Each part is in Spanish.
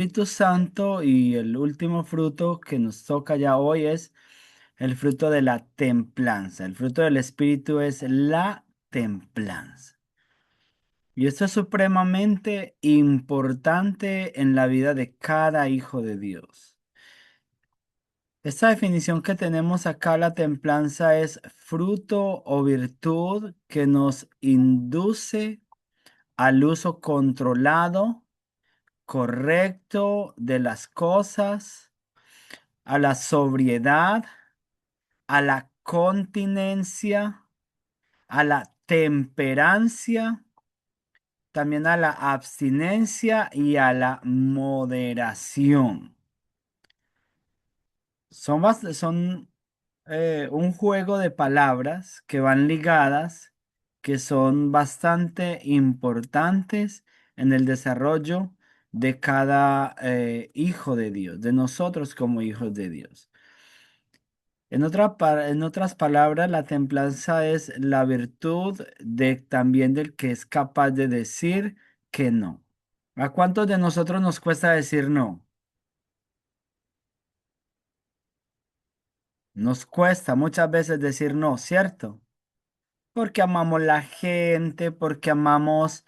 Espíritu Santo y el último fruto que nos toca ya hoy es el fruto de la templanza. El fruto del Espíritu es la templanza. Y esto es supremamente importante en la vida de cada hijo de Dios. Esta definición que tenemos acá, la templanza, es fruto o virtud que nos induce al uso controlado, correcto de las cosas, a la sobriedad, a la continencia, a la temperancia, también a la abstinencia y a la moderación. Son un juego de palabras que van ligadas, que son bastante importantes en el desarrollo de cada hijo de Dios, de nosotros como hijos de Dios. En otras palabras, la templanza es la virtud de también del que es capaz de decir que no. ¿A cuántos de nosotros nos cuesta decir no? Nos cuesta muchas veces decir no, ¿cierto? Porque amamos la gente, porque amamos,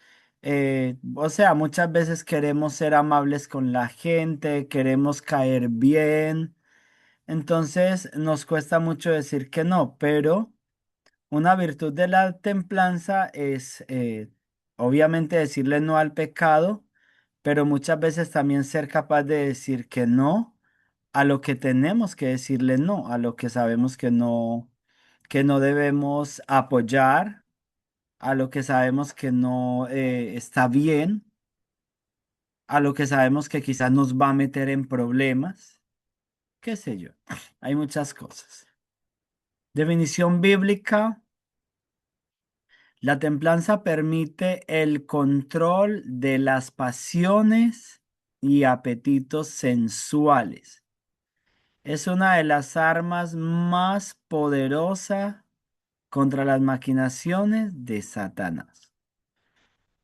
o sea, muchas veces queremos ser amables con la gente, queremos caer bien. Entonces nos cuesta mucho decir que no, pero una virtud de la templanza es, obviamente, decirle no al pecado, pero muchas veces también ser capaz de decir que no a lo que tenemos que decirle no, a lo que sabemos que no debemos apoyar, a lo que sabemos que no está bien, a lo que sabemos que quizás nos va a meter en problemas, qué sé yo. Hay muchas cosas. Definición bíblica. La templanza permite el control de las pasiones y apetitos sensuales. Es una de las armas más poderosas contra las maquinaciones de Satanás.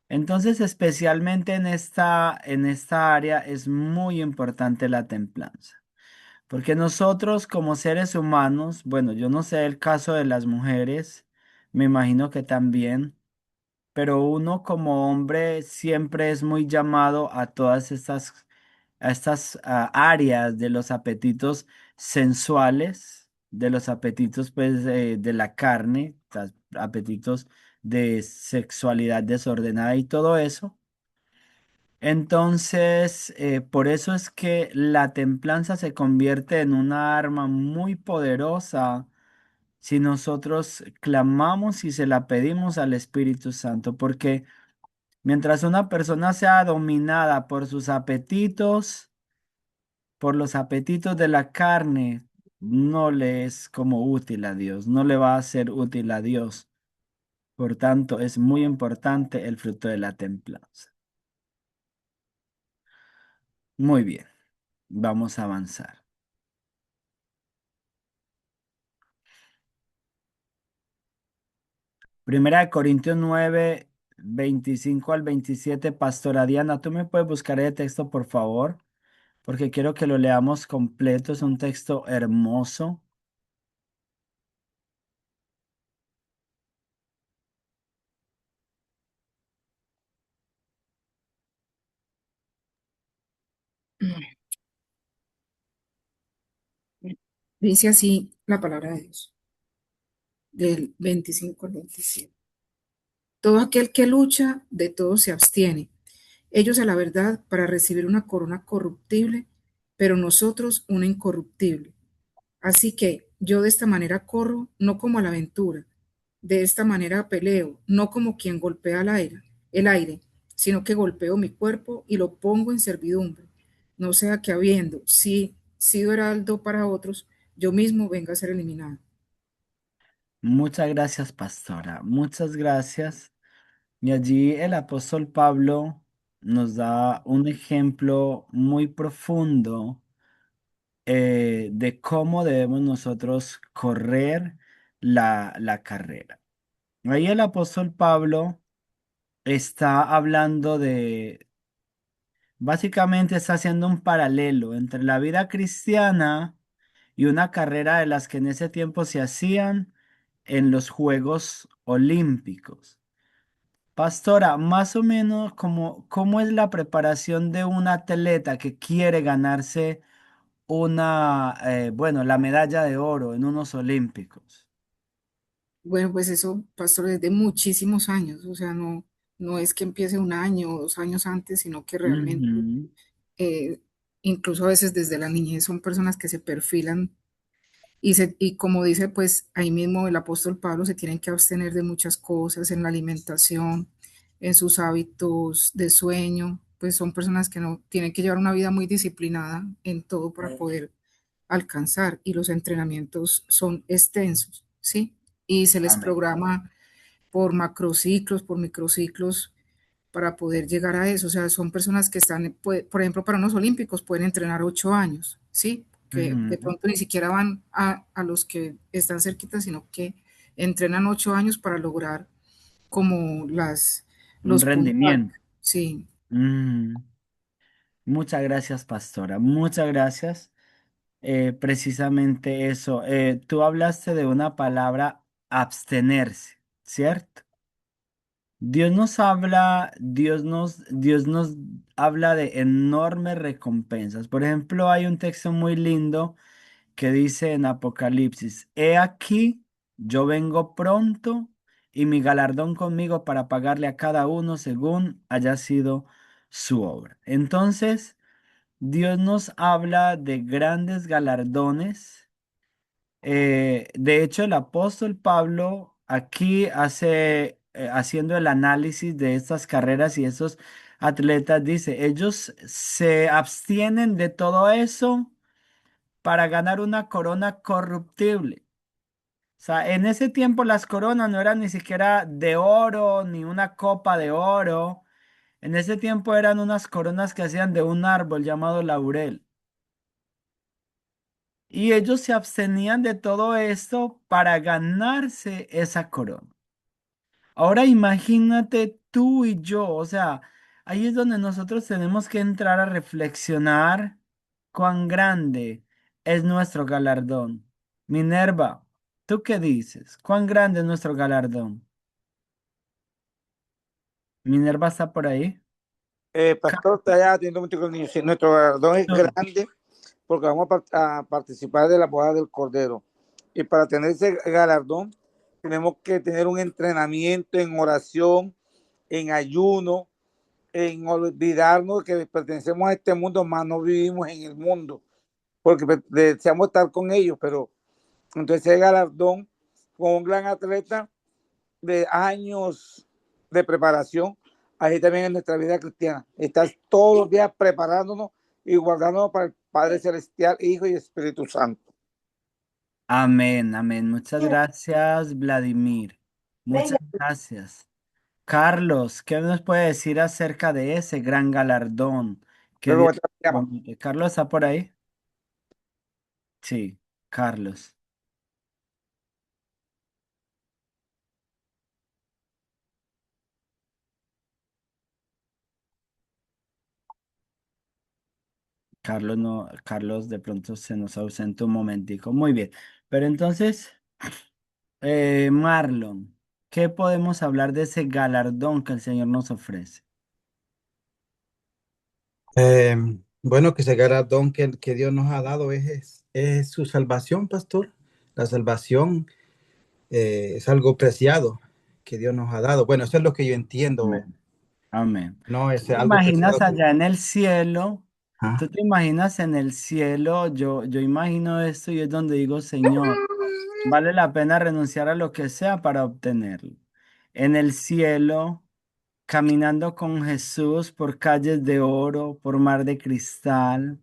Entonces, especialmente en esta área es muy importante la templanza, porque nosotros como seres humanos, bueno, yo no sé el caso de las mujeres, me imagino que también, pero uno como hombre siempre es muy llamado a a estas áreas de los apetitos sensuales, de los apetitos pues de la carne, apetitos de sexualidad desordenada y todo eso. Entonces, por eso es que la templanza se convierte en una arma muy poderosa si nosotros clamamos y se la pedimos al Espíritu Santo, porque mientras una persona sea dominada por sus apetitos, por los apetitos de la carne, no le es como útil a Dios, no le va a ser útil a Dios. Por tanto, es muy importante el fruto de la templanza. Muy bien, vamos a avanzar. Primera de Corintios 9, 25 al 27. Pastora Diana, ¿tú me puedes buscar el texto, por favor? Porque quiero que lo leamos completo. Es un texto hermoso. Dice así la palabra de Dios, del 25 al 27. Todo aquel que lucha, de todo se abstiene. Ellos a la verdad para recibir una corona corruptible, pero nosotros una incorruptible. Así que yo de esta manera corro, no como a la aventura. De esta manera peleo, no como quien golpea el aire, sino que golpeo mi cuerpo y lo pongo en servidumbre. No sea que habiendo sí, sido heraldo para otros, yo mismo venga a ser eliminado. Muchas gracias, pastora. Muchas gracias. Y allí el apóstol Pablo nos da un ejemplo muy profundo de cómo debemos nosotros correr la carrera. Ahí el apóstol Pablo está hablando Básicamente está haciendo un paralelo entre la vida cristiana y una carrera de las que en ese tiempo se hacían en los Juegos Olímpicos. Pastora, más o menos, ¿cómo es la preparación de un atleta que quiere ganarse bueno, la medalla de oro en unos Olímpicos? Bueno, pues eso, pastor, es de muchísimos años, o sea, no, no es que empiece un año o 2 años antes, sino que realmente, Ujú, eh, incluso a veces desde la niñez son personas que se perfilan y como dice, pues ahí mismo el apóstol Pablo se tienen que abstener de muchas cosas en la alimentación, en sus hábitos de sueño, pues son personas que no tienen que llevar una vida muy disciplinada en todo para poder alcanzar y los entrenamientos son extensos, ¿sí? Y se les amén. programa por macrociclos, por microciclos para poder llegar a eso. O sea, son personas que están, por ejemplo, para unos olímpicos pueden entrenar 8 años, ¿sí? Que de Ujú, pronto ni siquiera van a los que están cerquitas, sino que entrenan 8 años para lograr como un los puntajes, rendimiento. sí. Mm, muchas gracias, pastora. Muchas gracias. Precisamente eso. Tú hablaste de una palabra, abstenerse, ¿cierto? Dios nos habla de enormes recompensas. Por ejemplo, hay un texto muy lindo que dice en Apocalipsis, He aquí, yo vengo pronto y mi galardón conmigo para pagarle a cada uno según haya sido su obra. Entonces, Dios nos habla de grandes galardones. De hecho, el apóstol Pablo aquí haciendo el análisis de estas carreras y esos atletas, dice, ellos se abstienen de todo eso para ganar una corona corruptible. O sea, en ese tiempo las coronas no eran ni siquiera de oro, ni una copa de oro. En ese tiempo eran unas coronas que hacían de un árbol llamado laurel. Y ellos se abstenían de todo esto para ganarse esa corona. Ahora imagínate tú y yo, o sea, ahí es donde nosotros tenemos que entrar a reflexionar cuán grande es nuestro galardón. Minerva, ¿tú qué dices? ¿Cuán grande es nuestro galardón? Minerva está por ahí. Pastor, está ya teniendo mucho con niños. Sí, nuestro galardón es Carlos. grande porque vamos a participar de la boda del Cordero. Y para tener ese galardón, tenemos que tener un entrenamiento en oración, en ayuno, en olvidarnos que pertenecemos a este mundo, más no vivimos en el mundo, porque deseamos estar con ellos, pero entonces ese galardón con un gran atleta de años de preparación, así también en nuestra vida cristiana. Estás todos los días preparándonos y guardándonos para el Padre Celestial, Hijo y Espíritu Santo. Amén, amén. Muchas gracias, Vladimir. Muchas gracias. Carlos, ¿qué nos puede decir acerca de ese gran galardón que Luego Dios te llama. promete? ¿Carlos está por ahí? Sí, Carlos. Carlos no, Carlos de pronto se nos ausentó un momentico. Muy bien. Pero entonces, Marlon, ¿qué podemos hablar de ese galardón que el Señor nos ofrece? Eh, bueno, que ese galardón que Dios nos ha dado es su salvación, pastor. La salvación es algo preciado que Dios nos ha dado. Bueno, eso es lo que yo entiendo, Amén. Amén. ¿no? ¿Tú Es te algo imaginas preciado. allá en el cielo? Ah, ¿Tú te imaginas en el cielo? Yo imagino esto y es donde digo, Señor, vale la pena renunciar a lo que sea para obtenerlo. En el cielo, caminando con Jesús por calles de oro, por mar de cristal,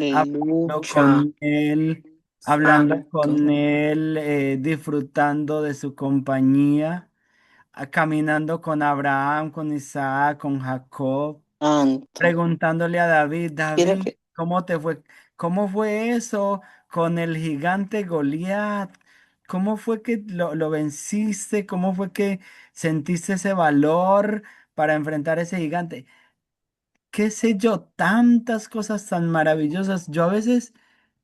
hablando Aleluya, hablando santo, con Él, disfrutando de su compañía, caminando con Abraham, con Isaac, con Jacob, santo. preguntándole a David, Quiero David, que, ¿cómo te fue? ¿Cómo fue eso con el gigante Goliat? ¿Cómo fue que lo venciste? ¿Cómo fue que sentiste ese valor para enfrentar ese gigante? qué sé yo, tantas cosas tan maravillosas. Yo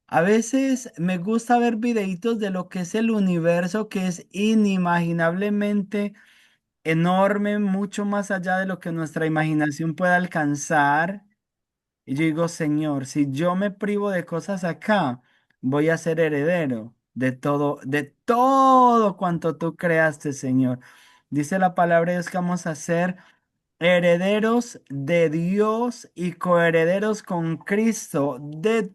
a veces me gusta ver videitos de lo que es el universo, que es inimaginablemente enorme, mucho más allá de lo que nuestra imaginación puede alcanzar. Y yo digo, Señor, si yo me privo de cosas acá, voy a ser heredero de todo cuanto tú creaste, Señor. Dice la palabra de Dios que vamos a ser herederos de Dios y coherederos con Cristo de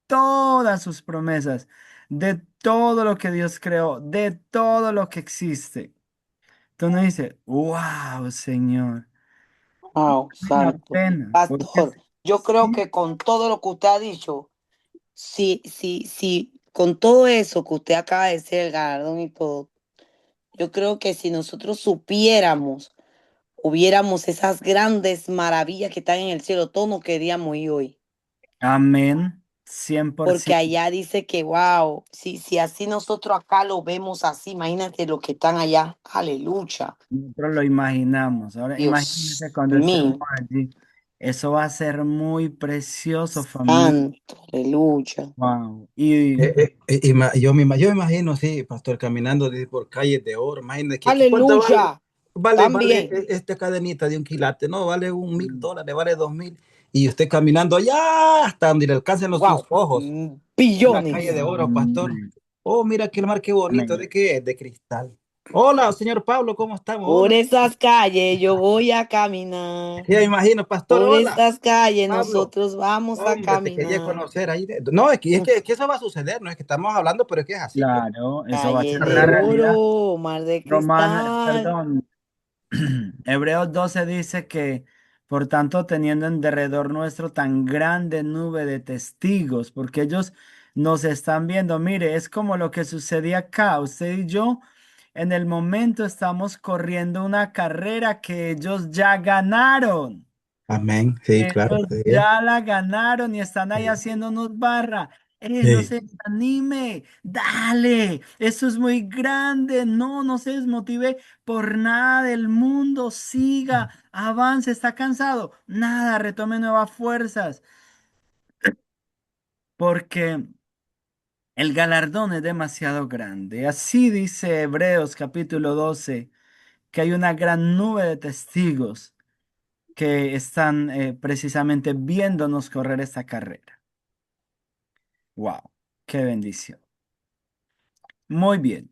todas sus promesas, de todo lo que Dios creó, de todo lo que existe. Entonces uno dice, wow, Señor, Wow, vale la santo. pena, porque Pastor, yo creo sí. que con todo lo que usted ha dicho, sí, con todo eso que usted acaba de decir, el galardón y todo, yo creo que si nosotros supiéramos, hubiéramos esas grandes maravillas que están en el cielo, todos nos queríamos ir hoy. Amén, cien por Porque ciento. allá dice que, wow, si así nosotros acá lo vemos así, imagínate los que están allá. Aleluya. Nosotros lo imaginamos. Ahora Dios imagínense cuando estemos mío, allí. Eso va a ser muy precioso, familia. santo, aleluya. Wow. Y Yo me imagino, sí, pastor, caminando por calles de oro. Imagínate que, ¿cuánto vale? Aleluya. Vale También. esta cadenita de un quilate, no, vale $1,000, vale 2,000. Y usted caminando allá hasta donde le alcancen sus Wow. ojos. Una calle Billones. de oro, pastor. amén. Oh, mira qué mar, qué bonito. Amén. ¿De qué es? De cristal. Hola, señor Pablo, ¿cómo estamos? Por Hola. esas calles yo voy a caminar. Ya me imagino, pastor, Por hola, esas calles Pablo. nosotros vamos a Hombre, te quería caminar. conocer ahí. No, es que eso va a suceder, no es que estamos hablando, pero es que es así, pues. Claro, eso va a Calle ser de una realidad. oro, mar de cristal. Perdón, Hebreos 12 dice que, por tanto, teniendo en derredor nuestro tan grande nube de testigos, porque ellos nos están viendo. Mire, es como lo que sucedía acá. Usted y yo, en el momento estamos corriendo una carrera que ellos ya ganaron. Amén, sí, claro. Ellos Sí, ya la ganaron y están ahí sí, haciéndonos barra. No sí. se desanime, dale, eso es muy grande, no se desmotive por nada del mundo, siga, avance, está cansado, nada, retome nuevas fuerzas, porque el galardón es demasiado grande. Así dice Hebreos capítulo 12, que hay una gran nube de testigos que están precisamente viéndonos correr esta carrera. Wow, qué bendición. Muy bien.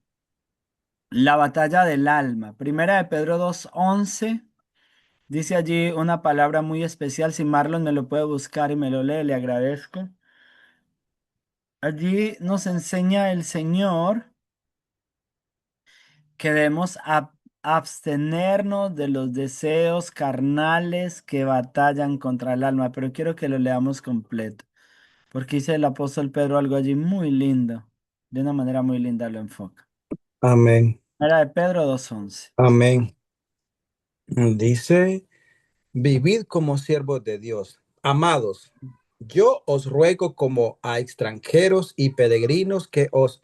La batalla del alma. Primera de Pedro 2:11. Dice allí una palabra muy especial. Si Marlon me lo puede buscar y me lo lee, le agradezco. Allí nos enseña el Señor que debemos abstenernos de los deseos carnales que batallan contra el alma. Pero quiero que lo leamos completo, porque dice el apóstol Pedro algo allí muy lindo. De una manera muy linda lo enfoca. Amén, Era de Pedro 2:11. amén. Dice, vivid como siervos de Dios. Amados, yo os ruego como a extranjeros y peregrinos que os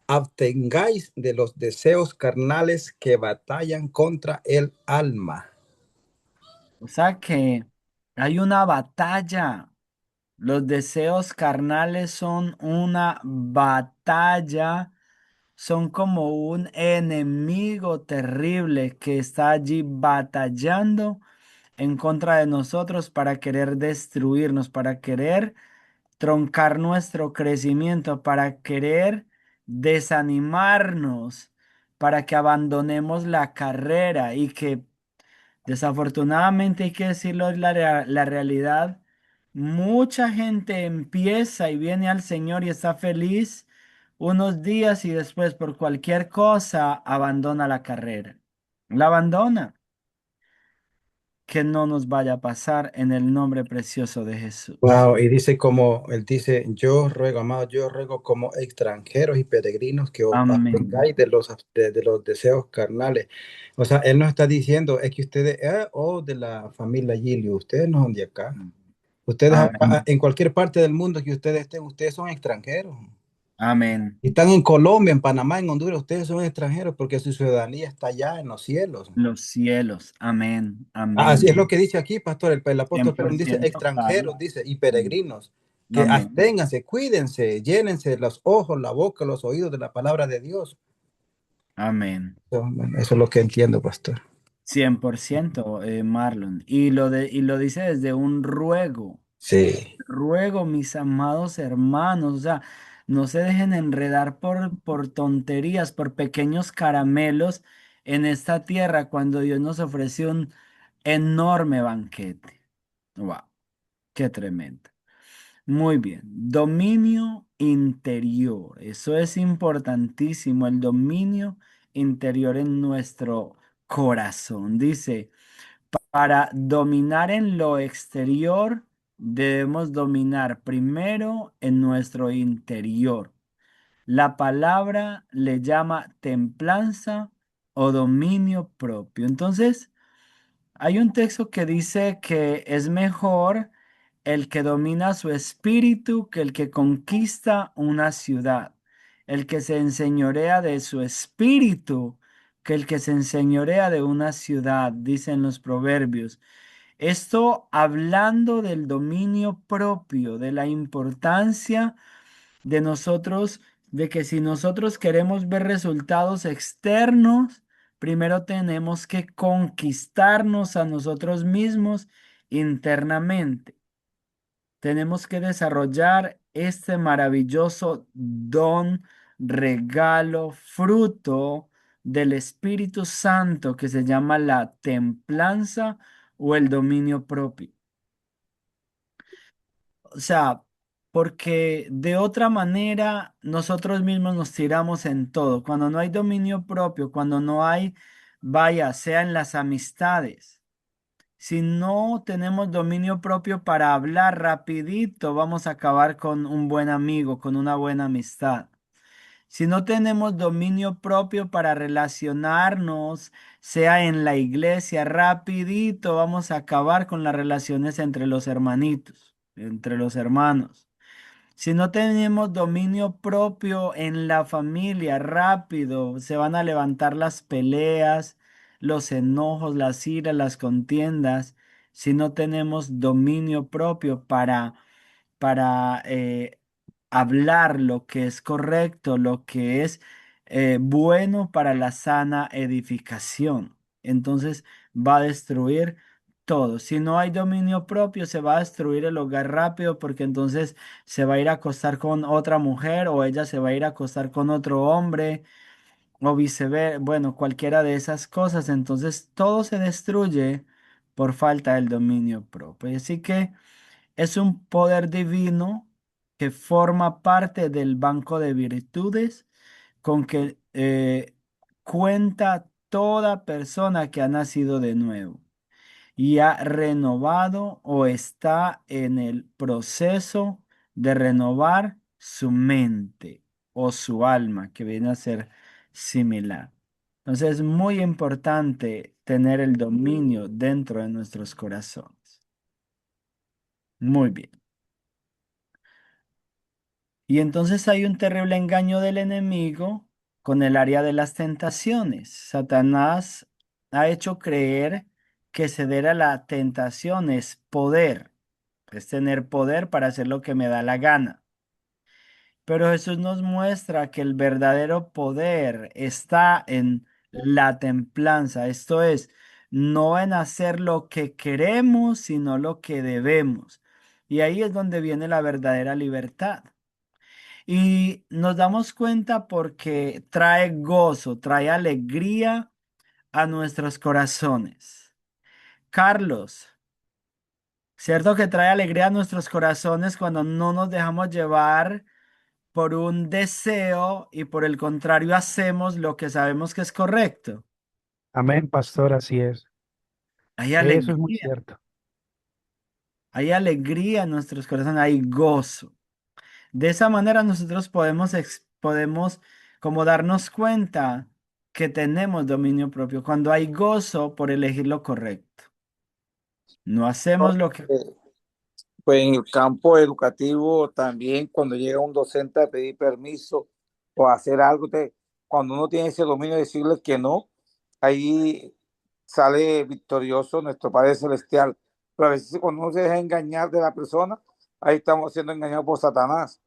abstengáis de los deseos carnales que batallan contra el alma. O sea que hay una batalla. Los deseos carnales son una batalla, son como un enemigo terrible que está allí batallando en contra de nosotros para querer destruirnos, para querer troncar nuestro crecimiento, para querer desanimarnos, para que abandonemos la carrera y que desafortunadamente hay que decirlo, es la realidad. Mucha gente empieza y viene al Señor y está feliz unos días y después por cualquier cosa abandona la carrera. La abandona. Que no nos vaya a pasar en el nombre precioso de Jesús. Wow, y dice como, él dice, yo ruego, amados, yo ruego como extranjeros y peregrinos que os Amén. abstengáis de los deseos carnales. O sea, él nos está diciendo, es que ustedes, de la familia Gilio, ustedes no son de acá. Ustedes Amén. en cualquier parte del mundo que ustedes estén, ustedes son extranjeros. Amén. Y están en Colombia, en Panamá, en Honduras, ustedes son extranjeros porque su ciudadanía está allá en los cielos. Los cielos. Amén. Así es Amén. lo que dice aquí, pastor, el apóstol Pedro dice 100%, claro. extranjeros, dice, y peregrinos, que Amén. absténganse, cuídense, llénense los ojos, la boca, los oídos de la palabra de Dios. Amén. Eso es lo que entiendo, pastor. 100%, Marlon. Y lo dice desde un ruego. Sí. Ruego, mis amados hermanos, o sea, no se dejen enredar por tonterías, por pequeños caramelos en esta tierra cuando Dios nos ofrece un enorme banquete. Wow, qué tremendo. Muy bien, dominio interior. Eso es importantísimo, el dominio interior en nuestro corazón. Dice, para dominar en lo exterior, debemos dominar primero en nuestro interior. La palabra le llama templanza o dominio propio. Entonces, hay un texto que dice que es mejor el que domina su espíritu que el que conquista una ciudad. El que se enseñorea de su espíritu que el que se enseñorea de una ciudad, dicen los proverbios. Esto hablando del dominio propio, de la importancia de nosotros, de que si nosotros queremos ver resultados externos, primero tenemos que conquistarnos a nosotros mismos internamente. Tenemos que desarrollar este maravilloso don, regalo, fruto del Espíritu Santo que se llama la templanza o el dominio propio. O sea, porque de otra manera nosotros mismos nos tiramos en todo. Cuando no hay dominio propio, cuando no hay, vaya, sea en las amistades. Si no tenemos dominio propio para hablar rapidito, vamos a acabar con un buen amigo, con una buena amistad. Si no tenemos dominio propio para relacionarnos, sea en la iglesia, rapidito, vamos a acabar con las relaciones entre los hermanitos, entre los hermanos. Si no tenemos dominio propio en la familia, rápido, se van a levantar las peleas, los enojos, las iras, las contiendas. Si no tenemos dominio propio para hablar lo que es correcto, lo que es bueno para la sana edificación. Entonces va a destruir todo. Si no hay dominio propio, se va a destruir el hogar rápido porque entonces se va a ir a acostar con otra mujer o ella se va a ir a acostar con otro hombre o viceversa. Bueno, cualquiera de esas cosas. Entonces todo se destruye por falta del dominio propio. Así que... Es un poder divino que forma parte del banco de virtudes con que cuenta toda persona que ha nacido de nuevo y ha renovado o está en el proceso de renovar su mente o su alma, que viene a ser similar. Entonces es muy importante tener el dominio dentro de nuestros corazones. Muy bien. Y entonces hay un terrible engaño del enemigo con el área de las tentaciones. Satanás ha hecho creer que ceder a la tentación es poder, es tener poder para hacer lo que me da la gana. Pero Jesús nos muestra que el verdadero poder está en la templanza, esto es, no en hacer lo que queremos, sino lo que debemos. Y ahí es donde viene la verdadera libertad. Y nos damos cuenta porque trae gozo, trae alegría a nuestros corazones. Carlos, ¿cierto que trae alegría a nuestros corazones cuando no nos dejamos llevar por un deseo y por el contrario hacemos lo que sabemos que es correcto? Amén, pastor, así es. Hay Eso es muy alegría, cierto. hay alegría en nuestros corazones, hay gozo. De esa manera nosotros podemos como darnos cuenta que tenemos dominio propio cuando hay gozo por elegir lo correcto. No hacemos lo que... Pues en el campo educativo también cuando llega un docente a pedir permiso o a hacer algo, cuando uno tiene ese dominio de decirle que no, ahí sale victorioso nuestro Padre Celestial. Pero a veces cuando uno se deja engañar de la persona, ahí estamos siendo engañados por Satanás.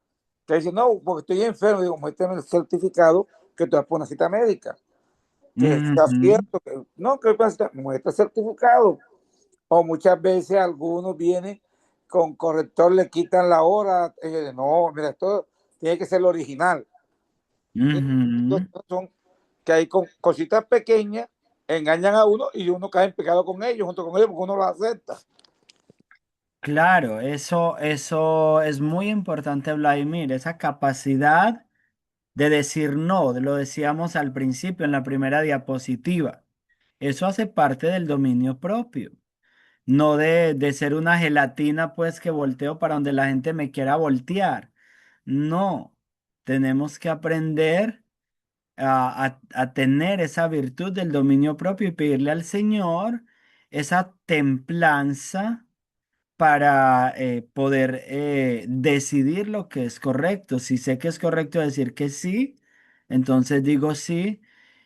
Que dice, no, porque estoy enfermo, digo, muéstrame el certificado que tú vas por una cita médica, que está Ujú. cierto, que no, que muestra el certificado. O muchas veces algunos vienen con corrector, le quitan la hora. No, mira, esto tiene que ser el original. Y Ujú. son que hay con cositas pequeñas engañan a uno y uno cae en pecado con ellos, junto con ellos, porque uno lo acepta. Claro, eso es muy importante, Vladimir, esa capacidad de decir no, lo decíamos al principio en la primera diapositiva. Eso hace parte del dominio propio, no de ser una gelatina, pues que volteo para donde la gente me quiera voltear. No, tenemos que aprender a tener esa virtud del dominio propio y pedirle al Señor esa templanza para poder decidir lo que es correcto. Si sé que es correcto decir que sí, entonces digo sí.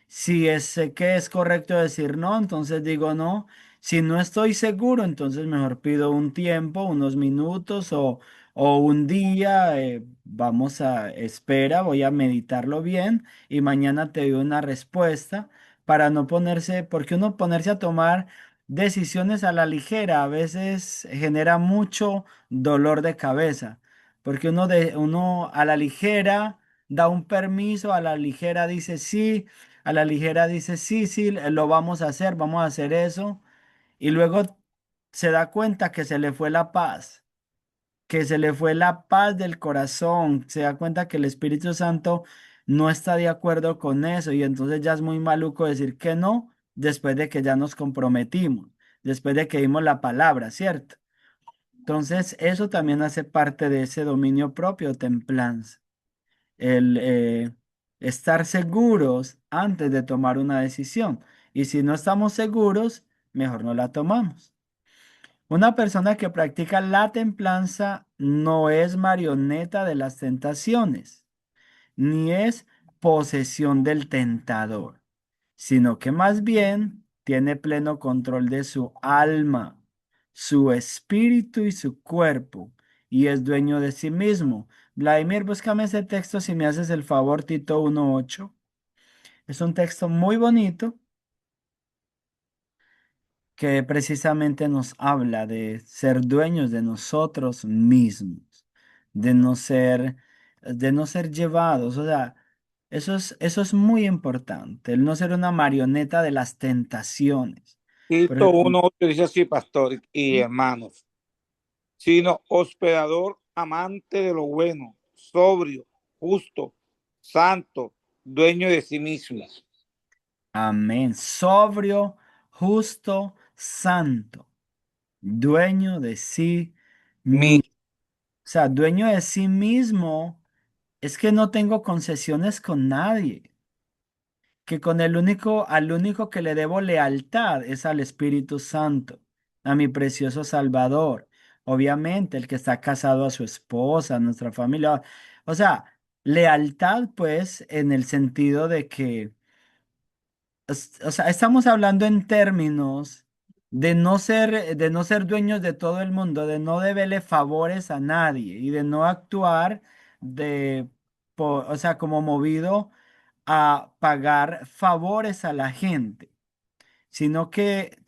Si sé que es correcto decir no, entonces digo no. Si no estoy seguro, entonces mejor pido un tiempo, unos minutos o un día. Vamos a, espera, voy a meditarlo bien y mañana te doy una respuesta para no ponerse, porque uno ponerse a tomar decisiones a la ligera a veces genera mucho dolor de cabeza, porque uno a la ligera da un permiso, a la ligera dice sí, a la ligera dice sí, sí, lo vamos a hacer eso, y luego se da cuenta que se le fue la paz, que se le fue la paz del corazón, se da cuenta que el Espíritu Santo no está de acuerdo con eso y entonces ya es muy maluco decir que no después de que ya nos comprometimos, después de que dimos la palabra, ¿cierto? Entonces eso también hace parte de ese dominio propio, templanza, el estar seguros antes de tomar una decisión y si no estamos seguros, mejor no la tomamos. Una persona que practica la templanza no es marioneta de las tentaciones, ni es posesión del tentador, sino que más bien tiene pleno control de su alma, su espíritu y su cuerpo, y es dueño de sí mismo. Vladimir, búscame ese texto si me haces el favor, Tito 1:8. Es un texto muy bonito que precisamente nos habla de ser dueños de nosotros mismos, de no ser llevados. O sea, eso es muy importante, el no ser una marioneta de las tentaciones. Tito Porque 1:8 dice así, pastor y hermanos, sino hospedador, amante de lo bueno, sobrio, justo, santo, dueño de sí mismo. amén, sobrio, justo, santo, dueño de sí Mi, mismo. O sea, dueño de sí mismo es que no tengo concesiones con nadie. Que con al único que le debo lealtad es al Espíritu Santo, a mi precioso Salvador. Obviamente, el que está casado a su esposa, a nuestra familia. O sea, lealtad, pues, en el sentido de que, o sea, estamos hablando en términos de no ser dueños de todo el mundo, de no deberle favores a nadie y de no actuar de, o sea, como movido a pagar favores a la gente, sino que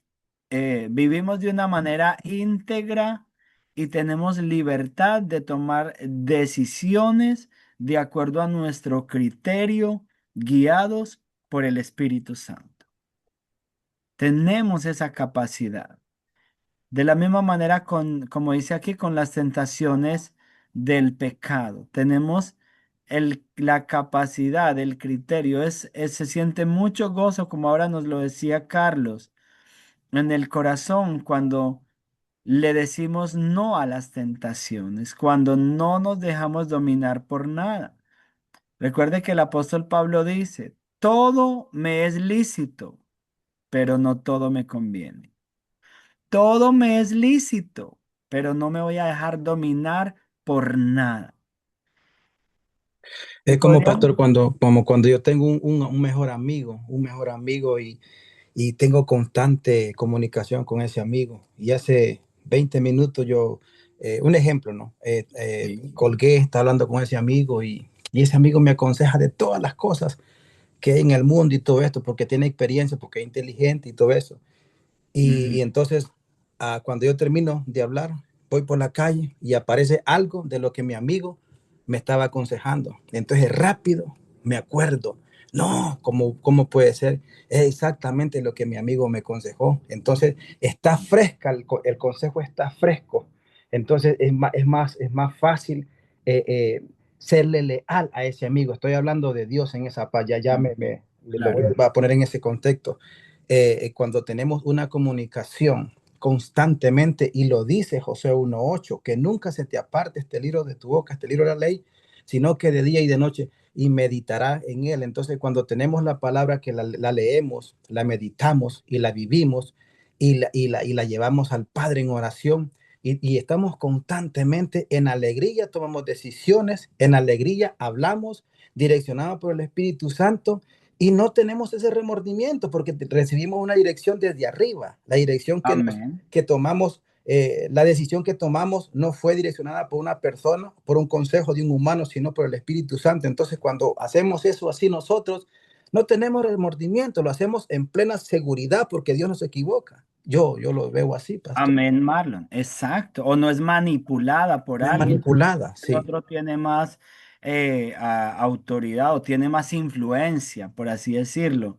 vivimos de una manera íntegra y tenemos libertad de tomar decisiones de acuerdo a nuestro criterio, guiados por el Espíritu Santo. Tenemos esa capacidad. De la misma manera como dice aquí, con las tentaciones del pecado. Tenemos la capacidad, el criterio. Se siente mucho gozo, como ahora nos lo decía Carlos, en el corazón cuando le decimos no a las tentaciones, cuando no nos dejamos dominar por nada. Recuerde que el apóstol Pablo dice, todo me es lícito, pero no todo me conviene. Todo me es lícito. pero no me voy a dejar dominar por nada. Y Es como podríamos, pastor como cuando yo tengo un mejor amigo y tengo constante comunicación con ese amigo. Y hace 20 minutos un ejemplo, ¿no? sí. Colgué, está hablando con ese amigo y ese amigo me aconseja de todas las cosas que hay en el mundo y todo esto, porque tiene experiencia, porque es inteligente y todo eso. Y Ujú. entonces, cuando yo termino de hablar, voy por la calle y aparece algo de lo que mi amigo me estaba aconsejando. Entonces, rápido me acuerdo. No, ¿cómo puede ser? Es exactamente lo que mi amigo me aconsejó. Entonces, está fresca, el consejo está fresco. Entonces, es más fácil eh, eh, serle leal a ese amigo. Estoy hablando de Dios en esa parte. Ya lo voy Claro. a poner en ese contexto. Cuando tenemos una comunicación constantemente, y lo dice Josué 1:8, que nunca se te aparte este libro de tu boca, este libro de la ley, sino que de día y de noche, y meditará en él. Entonces, cuando tenemos la palabra que la leemos, la meditamos y la vivimos y la llevamos al Padre en oración, y estamos constantemente en alegría, tomamos decisiones, en alegría hablamos, direccionados por el Espíritu Santo, y no tenemos ese remordimiento porque recibimos una dirección desde arriba. La dirección Amén. que tomamos, la decisión que tomamos no fue direccionada por una persona, por un consejo de un humano, sino por el Espíritu Santo. Entonces, cuando hacemos eso así nosotros, no tenemos remordimiento, lo hacemos en plena seguridad porque Dios no se equivoca. Yo lo veo así, pastor. Amén, Marlon. Exacto. O no es manipulada por No es alguien. manipulada, El sí. otro tiene más autoridad o tiene más influencia, por así decirlo.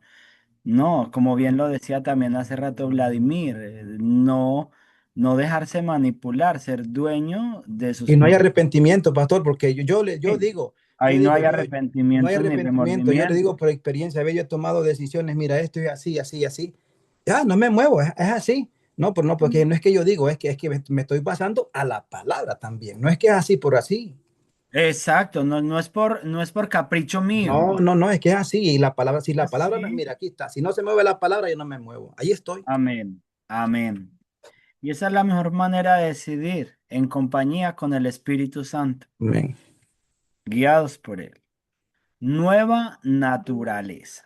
No, como bien lo decía también hace rato Vladimir, no, no dejarse manipular, ser dueño de sus Y no hay propios. arrepentimiento, pastor, porque yo Sí. digo, Ahí yo no digo, hay yo, no hay arrepentimiento ni arrepentimiento, yo le remordimiento. digo por experiencia, ve, yo he tomado decisiones, mira, esto es así, así, así. Ya, no me muevo, es así. No, no, porque no es que yo digo, es que me estoy basando a la palabra también. No es que es así por así. Exacto, no, no es por capricho mío. No, no, no, es que es así. Y la palabra, si la palabra, Así. mira, aquí está. Si no se mueve la palabra, yo no me muevo. Ahí estoy. Amén. Amén. Y esa es la mejor manera de decidir, en compañía con el Espíritu Santo, Amén. guiados por él. Nueva naturaleza.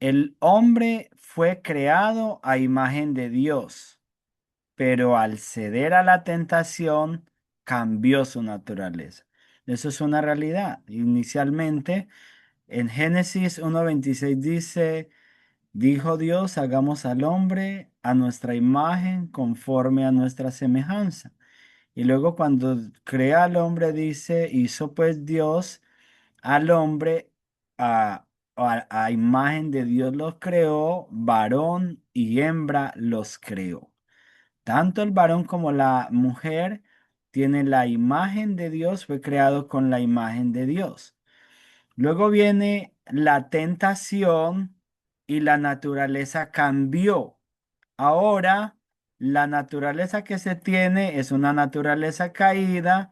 El hombre fue creado a imagen de Dios, pero al ceder a la tentación, cambió su naturaleza. Eso es una realidad. Inicialmente, en Génesis 1:26 dice, dijo Dios, hagamos al hombre a nuestra imagen, conforme a nuestra semejanza. Y luego cuando crea al hombre dice, hizo pues Dios al hombre a, a imagen de Dios los creó, varón y hembra los creó. Tanto el varón como la mujer tienen la imagen de Dios, fue creado con la imagen de Dios. Luego viene la tentación y la naturaleza cambió. Ahora, la naturaleza que se tiene es una naturaleza caída,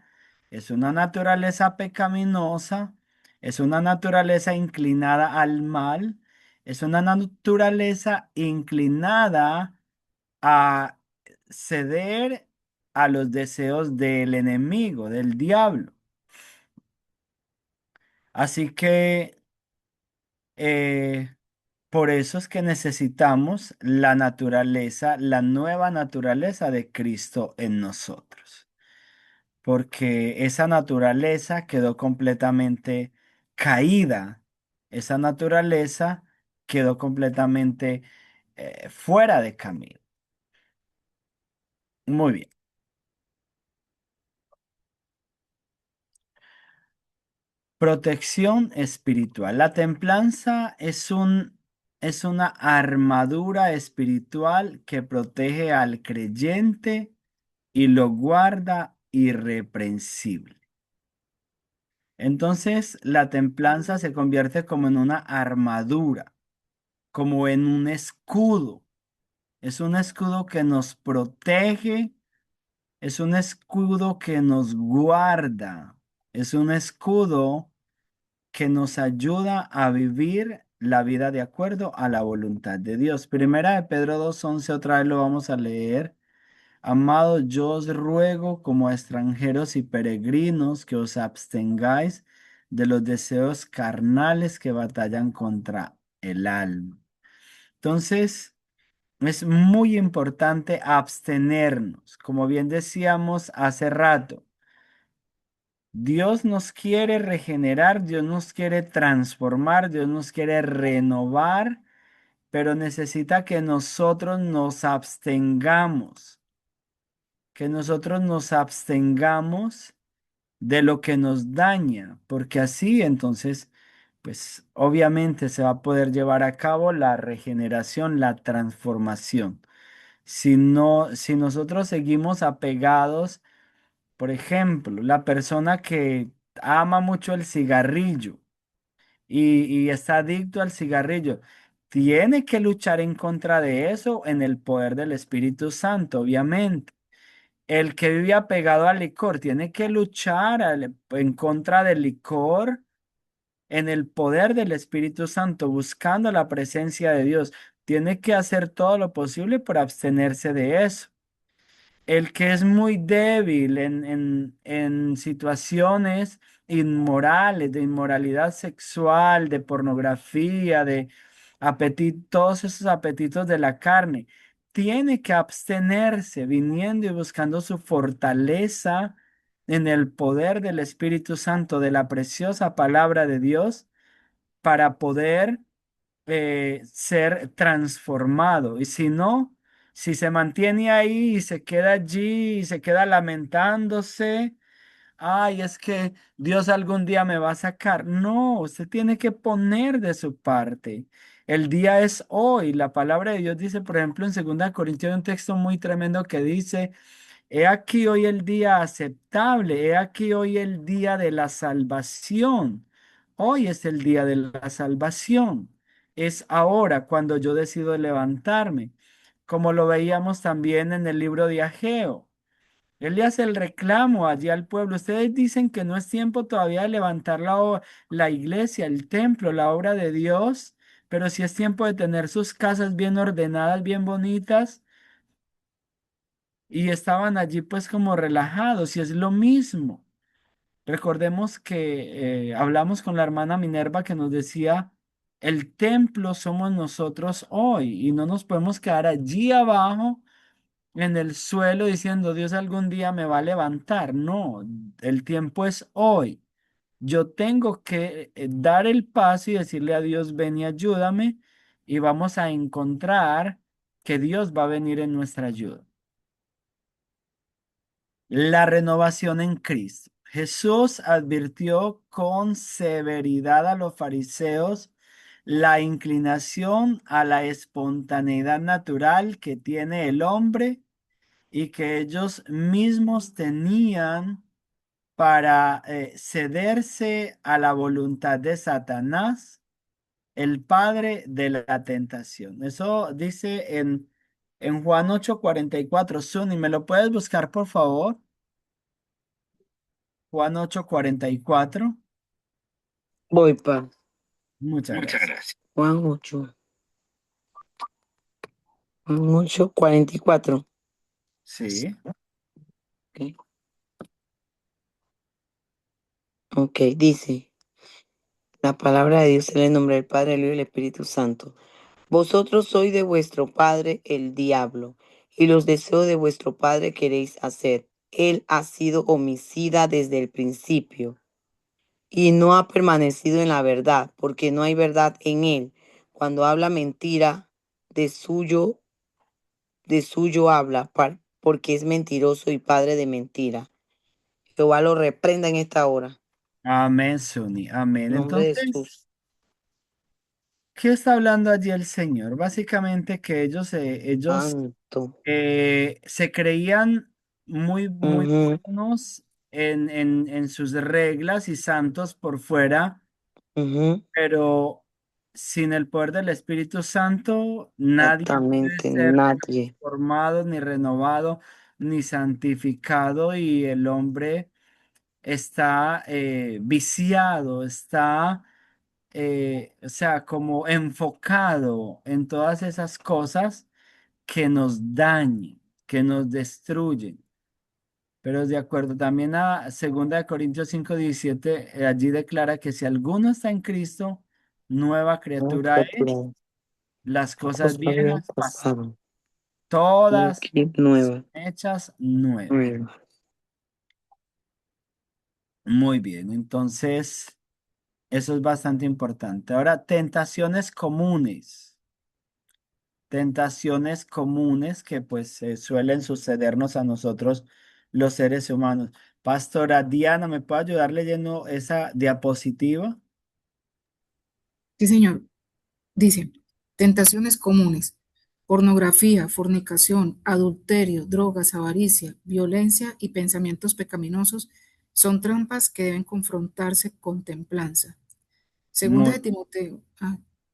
es una naturaleza pecaminosa, es una naturaleza inclinada al mal, es una naturaleza inclinada a ceder a los deseos del enemigo, del diablo. Así que eh, por eso es que necesitamos la naturaleza, la nueva naturaleza de Cristo en nosotros, porque esa naturaleza quedó completamente caída, esa naturaleza quedó completamente fuera de camino. Muy bien. Protección espiritual. La templanza es una armadura espiritual que protege al creyente y lo guarda irreprensible. Entonces, la templanza se convierte como en una armadura, como en un escudo. Es un escudo que nos protege, es un escudo que nos guarda, es un escudo que nos ayuda a vivir la vida de acuerdo a la voluntad de Dios. Primera de Pedro 2:11, otra vez lo vamos a leer. Amados, yo os ruego como a extranjeros y peregrinos que os abstengáis de los deseos carnales que batallan contra el alma. Entonces, es muy importante abstenernos, como bien decíamos hace rato. Dios nos quiere regenerar, Dios nos quiere transformar, Dios nos quiere renovar, pero necesita que nosotros nos abstengamos, que nosotros nos abstengamos de lo que nos daña, porque así entonces, pues obviamente se va a poder llevar a cabo la regeneración, la transformación. Si no, si nosotros seguimos apegados, por ejemplo, la persona que ama mucho el cigarrillo y está adicto al cigarrillo, tiene que luchar en contra de eso en el poder del Espíritu Santo, obviamente. El que vive apegado al licor tiene que luchar en contra del licor en el poder del Espíritu Santo, buscando la presencia de Dios. Tiene que hacer todo lo posible por abstenerse de eso. El que es muy débil en situaciones inmorales, de inmoralidad sexual, de pornografía, de apetito, todos esos apetitos de la carne, tiene que abstenerse, viniendo y buscando su fortaleza en el poder del Espíritu Santo, de la preciosa palabra de Dios, para poder ser transformado. Y si no, si se mantiene ahí y se queda allí y se queda lamentándose, ay, es que Dios algún día me va a sacar. No, usted tiene que poner de su parte. El día es hoy. La palabra de Dios dice, por ejemplo, en 2 Corintios, un texto muy tremendo que dice, he aquí hoy el día aceptable, he aquí hoy el día de la salvación. Hoy es el día de la salvación. Es ahora cuando yo decido levantarme, como lo veíamos también en el libro de Ageo. Él le hace el reclamo allí al pueblo. Ustedes dicen que no es tiempo todavía de levantar la iglesia, el templo, la obra de Dios, pero sí es tiempo de tener sus casas bien ordenadas, bien bonitas y estaban allí pues como relajados y es lo mismo. Recordemos que hablamos con la hermana Minerva que nos decía, el templo somos nosotros hoy y no nos podemos quedar allí abajo en el suelo diciendo Dios algún día me va a levantar. No, el tiempo es hoy. Yo tengo que dar el paso y decirle a Dios, ven y ayúdame y vamos a encontrar que Dios va a venir en nuestra ayuda. La renovación en Cristo. Jesús advirtió con severidad a los fariseos la inclinación a la espontaneidad natural que tiene el hombre y que ellos mismos tenían para cederse a la voluntad de Satanás, el padre de la tentación. Eso dice en Juan 8:44. Suni, ¿me lo puedes buscar, por favor? Juan 8:44. Voy pa. Muchas gracias. Juan 8. Juan 8, 44. Sí. Ok, ok, dice la palabra de Dios en el nombre del Padre, del Hijo y del Espíritu Santo. Vosotros sois de vuestro padre el diablo, y los deseos de vuestro padre queréis hacer. Él ha sido homicida desde el principio y no ha permanecido en la verdad, porque no hay verdad en él. Cuando habla mentira, de suyo habla, porque es mentiroso y padre de mentira. Jehová lo reprenda en esta hora. Amén, Suni. Amén. En nombre de Entonces, Jesús. ¿qué está hablando allí el Señor? Básicamente que ellos Santo. se creían muy, muy Ujú, buenos en sus reglas y santos por fuera, ujú. pero sin el poder del Espíritu Santo, nadie puede Exactamente, ser nadie. transformado, ni renovado, ni santificado, y el hombre está viciado, está, o sea, como enfocado en todas esas cosas que nos dañen. que nos destruyen. Pero de acuerdo también a 2 Corintios 5:17, allí declara que si alguno está en Cristo, nueva No, criatura es. criatura, Las las cosas cosas habían viejas pasaron, pasado. Y todas aquí son nueva, hechas nuevas. nueva. Muy bien, entonces eso es bastante importante. Ahora, tentaciones comunes. Tentaciones comunes que pues suelen sucedernos a nosotros los seres humanos. Pastora Diana, ¿me puede ayudar leyendo esa diapositiva? Sí, señor. Dice, tentaciones comunes, pornografía, fornicación, adulterio, drogas, avaricia, violencia y pensamientos pecaminosos son trampas que deben confrontarse con templanza. Segunda Muy de Timoteo.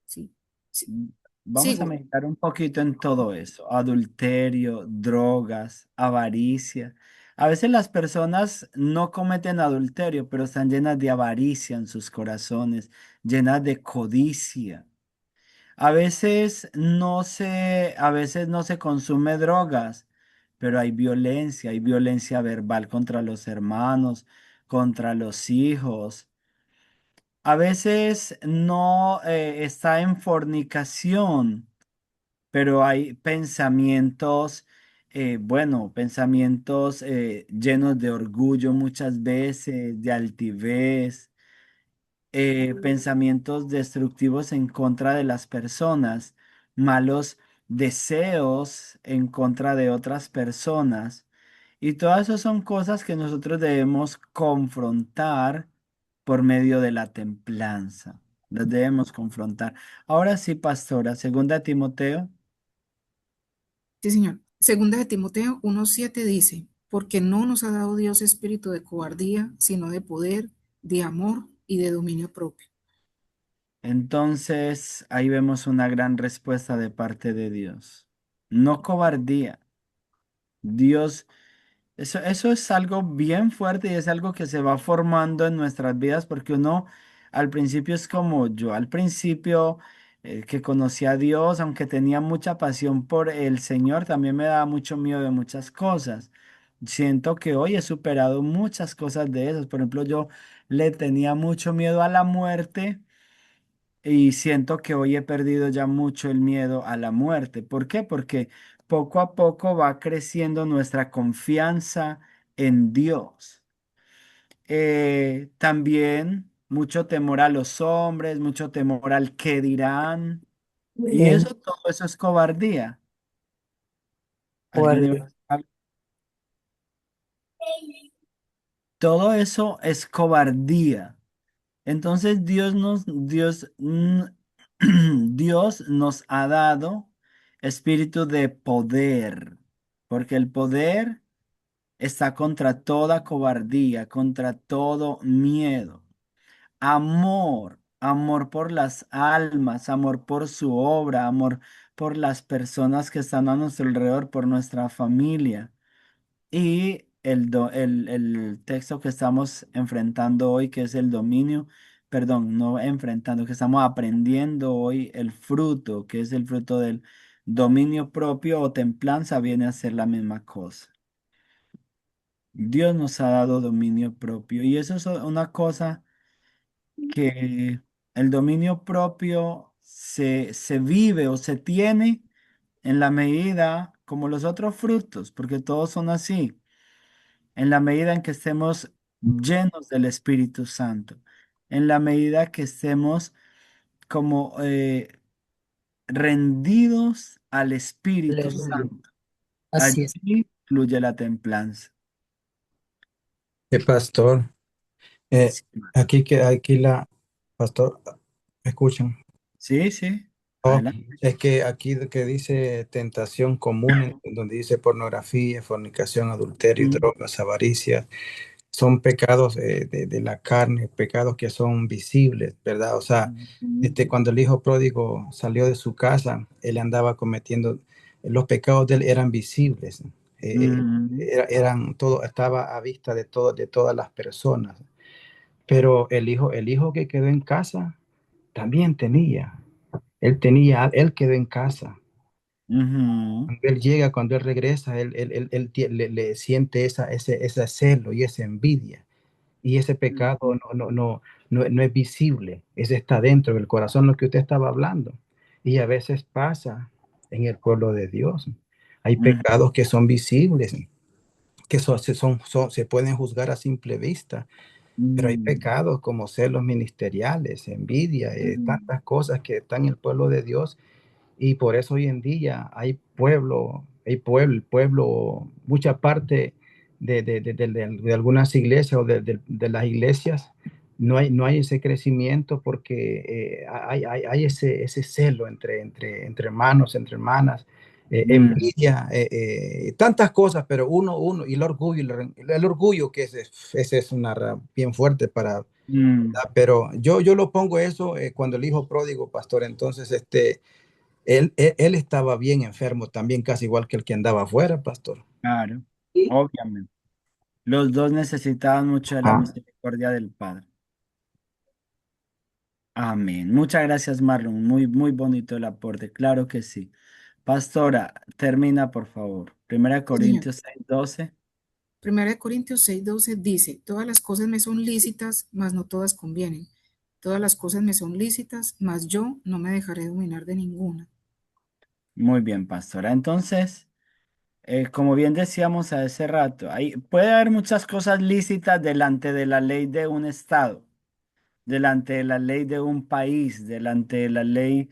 Sí, sí, Vamos a sigo. meditar un poquito en todo eso, adulterio, drogas, avaricia. A veces las personas no cometen adulterio, pero están llenas de avaricia en sus corazones, llenas de codicia. A veces no se consume drogas, pero hay violencia verbal contra los hermanos, contra los hijos. A veces no está en fornicación, pero hay pensamientos, pensamientos llenos de orgullo muchas veces, de altivez, pensamientos destructivos en contra de las personas, malos deseos en contra de otras personas. Y todas esas son cosas que nosotros debemos confrontar por medio de la templanza. Las debemos confrontar. Ahora sí, pastora, segunda Timoteo. Sí, señor. Segunda de Timoteo 1:7 dice, porque no nos ha dado Dios espíritu de cobardía, sino de poder, de amor y de dominio propio. Entonces, ahí vemos una gran respuesta de parte de Dios. No cobardía. Dios, eso es algo bien fuerte y es algo que se va formando en nuestras vidas porque uno al principio es como yo. Al principio que conocí a Dios, aunque tenía mucha pasión por el Señor, también me daba mucho miedo de muchas cosas. Siento que hoy he superado muchas cosas de esas. Por ejemplo, yo le tenía mucho miedo a la muerte. Y siento que hoy he perdido ya mucho el miedo a la muerte. ¿Por qué? Porque poco a poco va creciendo nuestra confianza en Dios. También mucho temor a los hombres, mucho temor al qué dirán. Y Bien, eso, todo eso es cobardía. ¿Alguien guardia. Todo eso es cobardía. Entonces Dios nos ha dado espíritu de poder, porque el poder está contra toda cobardía, contra todo miedo. Amor por las almas, amor por su obra, amor por las personas que están a nuestro alrededor, por nuestra familia. Y el texto que estamos enfrentando hoy, que es el dominio, perdón, no enfrentando, que estamos aprendiendo hoy el fruto, que es el fruto del dominio propio o templanza, viene a ser la misma cosa. Dios nos ha dado dominio propio y eso es una cosa que el dominio propio se vive o se tiene en la medida como los otros frutos, porque todos son así en la medida en que estemos llenos del Espíritu Santo, en la medida que estemos como rendidos al Espíritu Aleluya. Santo. Así es. Allí fluye la templanza. Pastor, eh, Sí, aquí pastor, ¿me escuchan? sí, sí. Oh, Adelante. es que aquí que dice tentación común, en donde dice pornografía, fornicación, adulterio, Mm, drogas, avaricia, son pecados de la carne, pecados que son visibles, ¿verdad? O sea, cuando el hijo pródigo salió de su casa, él andaba cometiendo, los pecados de él eran visibles, mm, eran todo, estaba a vista de todas las personas. Pero el hijo que quedó en casa también tenía, él quedó en casa. Ujú, Cuando él llega, cuando él regresa, le siente ese celo y esa envidia. Y ese pecado no es visible, ese está dentro del corazón, lo que usted estaba hablando. Y a veces pasa en el pueblo de Dios. Hay ujú, pecados que son visibles, que se pueden juzgar a simple vista, pero hay ujú, pecados como celos ministeriales, envidia, ujú, tantas cosas que están en el pueblo de Dios y por eso hoy en día el pueblo, mucha parte de algunas iglesias o de las iglesias, no hay ese crecimiento porque hay ese celo entre hermanos, entre hermanas, ujú. envidia, tantas cosas, pero uno, y el orgullo que ese es una bien fuerte para, Mm, pero yo lo pongo eso cuando el hijo pródigo, pastor, entonces él estaba bien enfermo también, casi igual que el que andaba afuera, pastor. claro, obviamente. Los dos necesitaban mucho de la Ah, misericordia del Padre. Amén. Muchas gracias, Marlon. Muy, muy bonito el aporte. Claro que sí. Pastora, termina, por favor. Primera Sí, señor. Corintios 6:12. Primera de Corintios 6:12 dice, todas las cosas me son lícitas, mas no todas convienen. Todas las cosas me son lícitas, mas yo no me dejaré dominar de ninguna. Muy bien, pastora. Entonces, como bien decíamos hace rato, puede haber muchas cosas lícitas delante de la ley de un estado, delante de la ley de un país, delante de la ley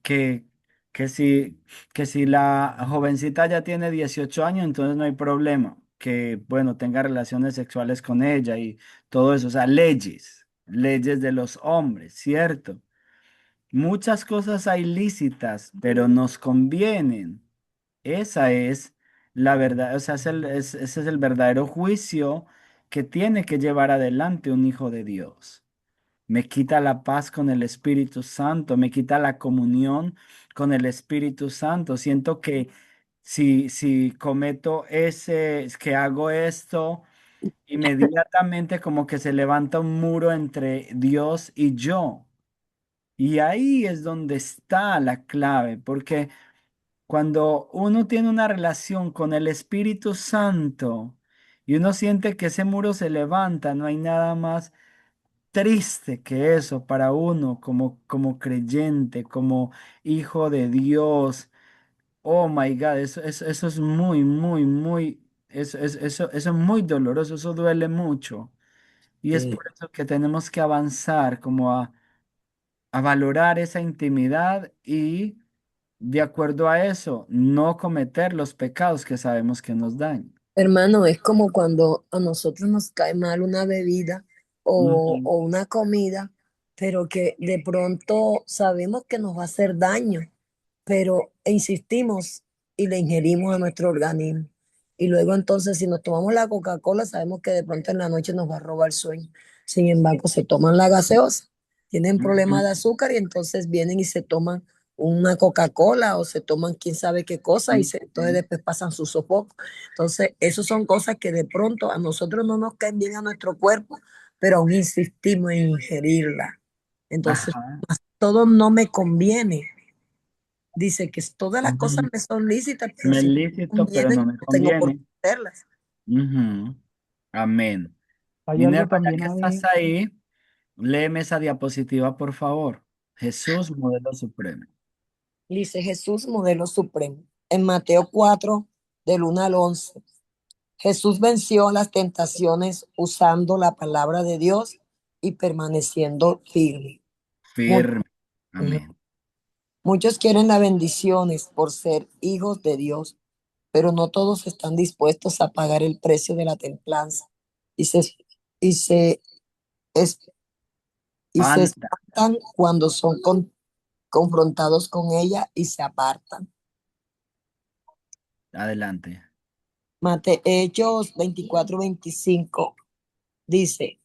que, que si, que si la jovencita ya tiene 18 años, entonces no hay problema, que, bueno, tenga relaciones sexuales con ella y todo eso, o sea, leyes de los hombres, ¿cierto? Muchas cosas hay lícitas, pero nos convienen. Esa es la verdad, o sea, ese es el verdadero juicio que tiene que llevar adelante un hijo de Dios. Me quita la paz con el Espíritu Santo, me quita la comunión con el Espíritu Santo. Siento que si cometo que hago esto, inmediatamente como que se levanta un muro entre Dios y yo. Y ahí es donde está la clave, porque cuando uno tiene una relación con el Espíritu Santo y uno siente que ese muro se levanta, no hay nada más triste que eso para uno como creyente, como hijo de Dios. Oh my God, eso es muy, muy, muy, eso es muy doloroso, eso duele mucho. Y es sí, por eso que tenemos que avanzar como a valorar esa intimidad y de acuerdo a eso, no cometer los pecados que sabemos que nos dañan. Hermano, es como cuando a nosotros nos cae mal una bebida Ujú, o una comida, pero que de pronto sabemos que nos va a hacer daño, pero insistimos y le ingerimos a nuestro organismo. Y luego entonces si nos tomamos la Coca-Cola, sabemos que de pronto en la noche nos va a robar el sueño. Sin embargo, se toman la gaseosa, tienen problemas ujú, de azúcar y entonces vienen y se toman una Coca-Cola o se toman quién sabe qué cosa y entonces ujú. después pasan su sofoco. Entonces, esas son cosas que de pronto a nosotros no nos caen bien a nuestro cuerpo, pero aún insistimos en ingerirla. Entonces, Ajá. todo no me conviene. Dice que todas las cosas Ujú. me son lícitas, pero Me es si no me lícito, pero convienen, no me no tengo por qué conviene. hacerlas. Ujú. Amén. Hay algo Minerva, ya también que estás ahí, ahí, léeme esa diapositiva, por favor. Jesús, modelo supremo. Dice Jesús, modelo supremo. En Mateo 4, del 1 al 11. Jesús venció las tentaciones usando la palabra de Dios y permaneciendo firme. Mu- Firme. Ujú. Amén. Muchos quieren las bendiciones por ser hijos de Dios, pero no todos están dispuestos a pagar el precio de la templanza y se, y se, es- y se Panta. espantan cuando son confrontados con ella y se apartan. Adelante. Hechos 24-25 dice,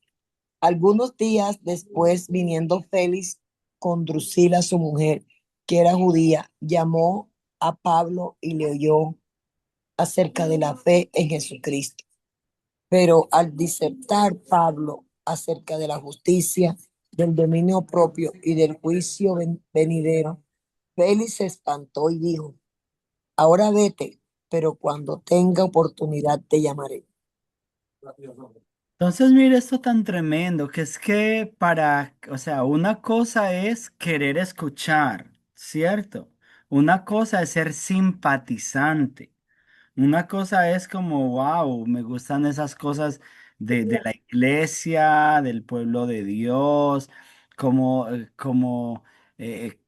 algunos días después, viniendo Félix con Drusila, su mujer, que era judía, llamó a Pablo y le oyó acerca de la fe en Jesucristo. Pero al disertar Pablo acerca de la justicia, del dominio propio y del juicio venidero, Félix se espantó y dijo, Ahora vete, pero cuando tenga oportunidad te llamaré. Entonces, mire esto tan tremendo, que es que o sea, una cosa es querer escuchar, ¿cierto? Una cosa es ser simpatizante. Una cosa es como, wow, me gustan esas cosas de la iglesia, del pueblo de Dios,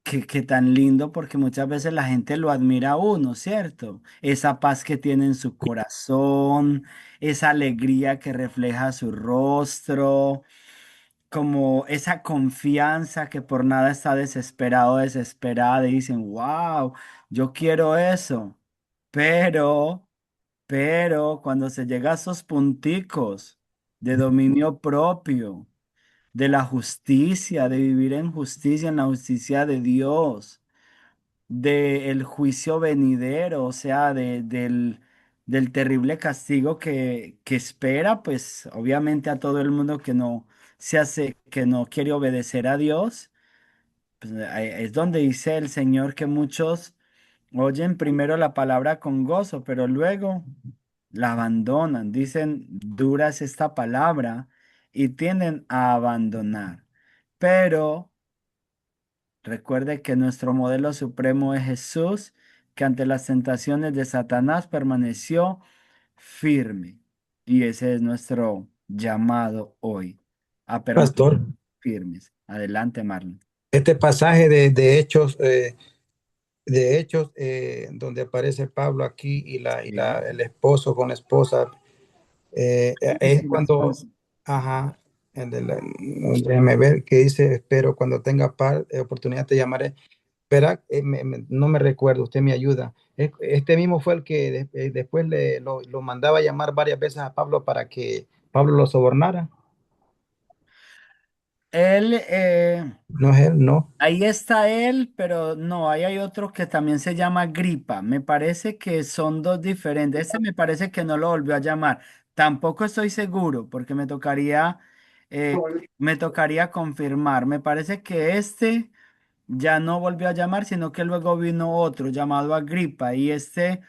que tan lindo, porque muchas veces la gente lo admira a uno, ¿cierto? Esa paz que tiene en su corazón, esa alegría que refleja su rostro, como esa confianza que por nada está desesperado, desesperada, y dicen, wow, yo quiero eso. Pero cuando se llega a esos punticos de dominio propio, de la justicia, de vivir en justicia, en la justicia de Dios, del juicio venidero, o sea, del terrible castigo que espera, pues obviamente a todo el mundo que no que no quiere obedecer a Dios, pues, ahí es donde dice el Señor que muchos oyen primero la palabra con gozo, pero luego la abandonan. Dicen, dura es esta palabra y tienden a abandonar. Pero recuerde que nuestro modelo supremo es Jesús, que ante las tentaciones de Satanás permaneció firme. Y ese es nuestro llamado hoy, a permanecer Pastor, firmes. Adelante, Marlon. este pasaje de Hechos, donde aparece Pablo aquí Sí, el esposo con la esposa, es sí, la cuando, esposa. ajá, déjame ver qué dice, espero cuando tenga oportunidad te llamaré. Espera, no me recuerdo, usted me ayuda. Este mismo fue el que después lo mandaba a llamar varias veces a Pablo para que Pablo lo sobornara. Él, No es él, no. ahí está él, pero no, ahí hay otro que también se llama Gripa. Me parece que son dos diferentes. Ese me parece que no lo volvió a llamar. Tampoco estoy seguro porque eh, me tocaría confirmar. Me parece que este ya no volvió a llamar, sino que luego vino otro llamado Agripa y este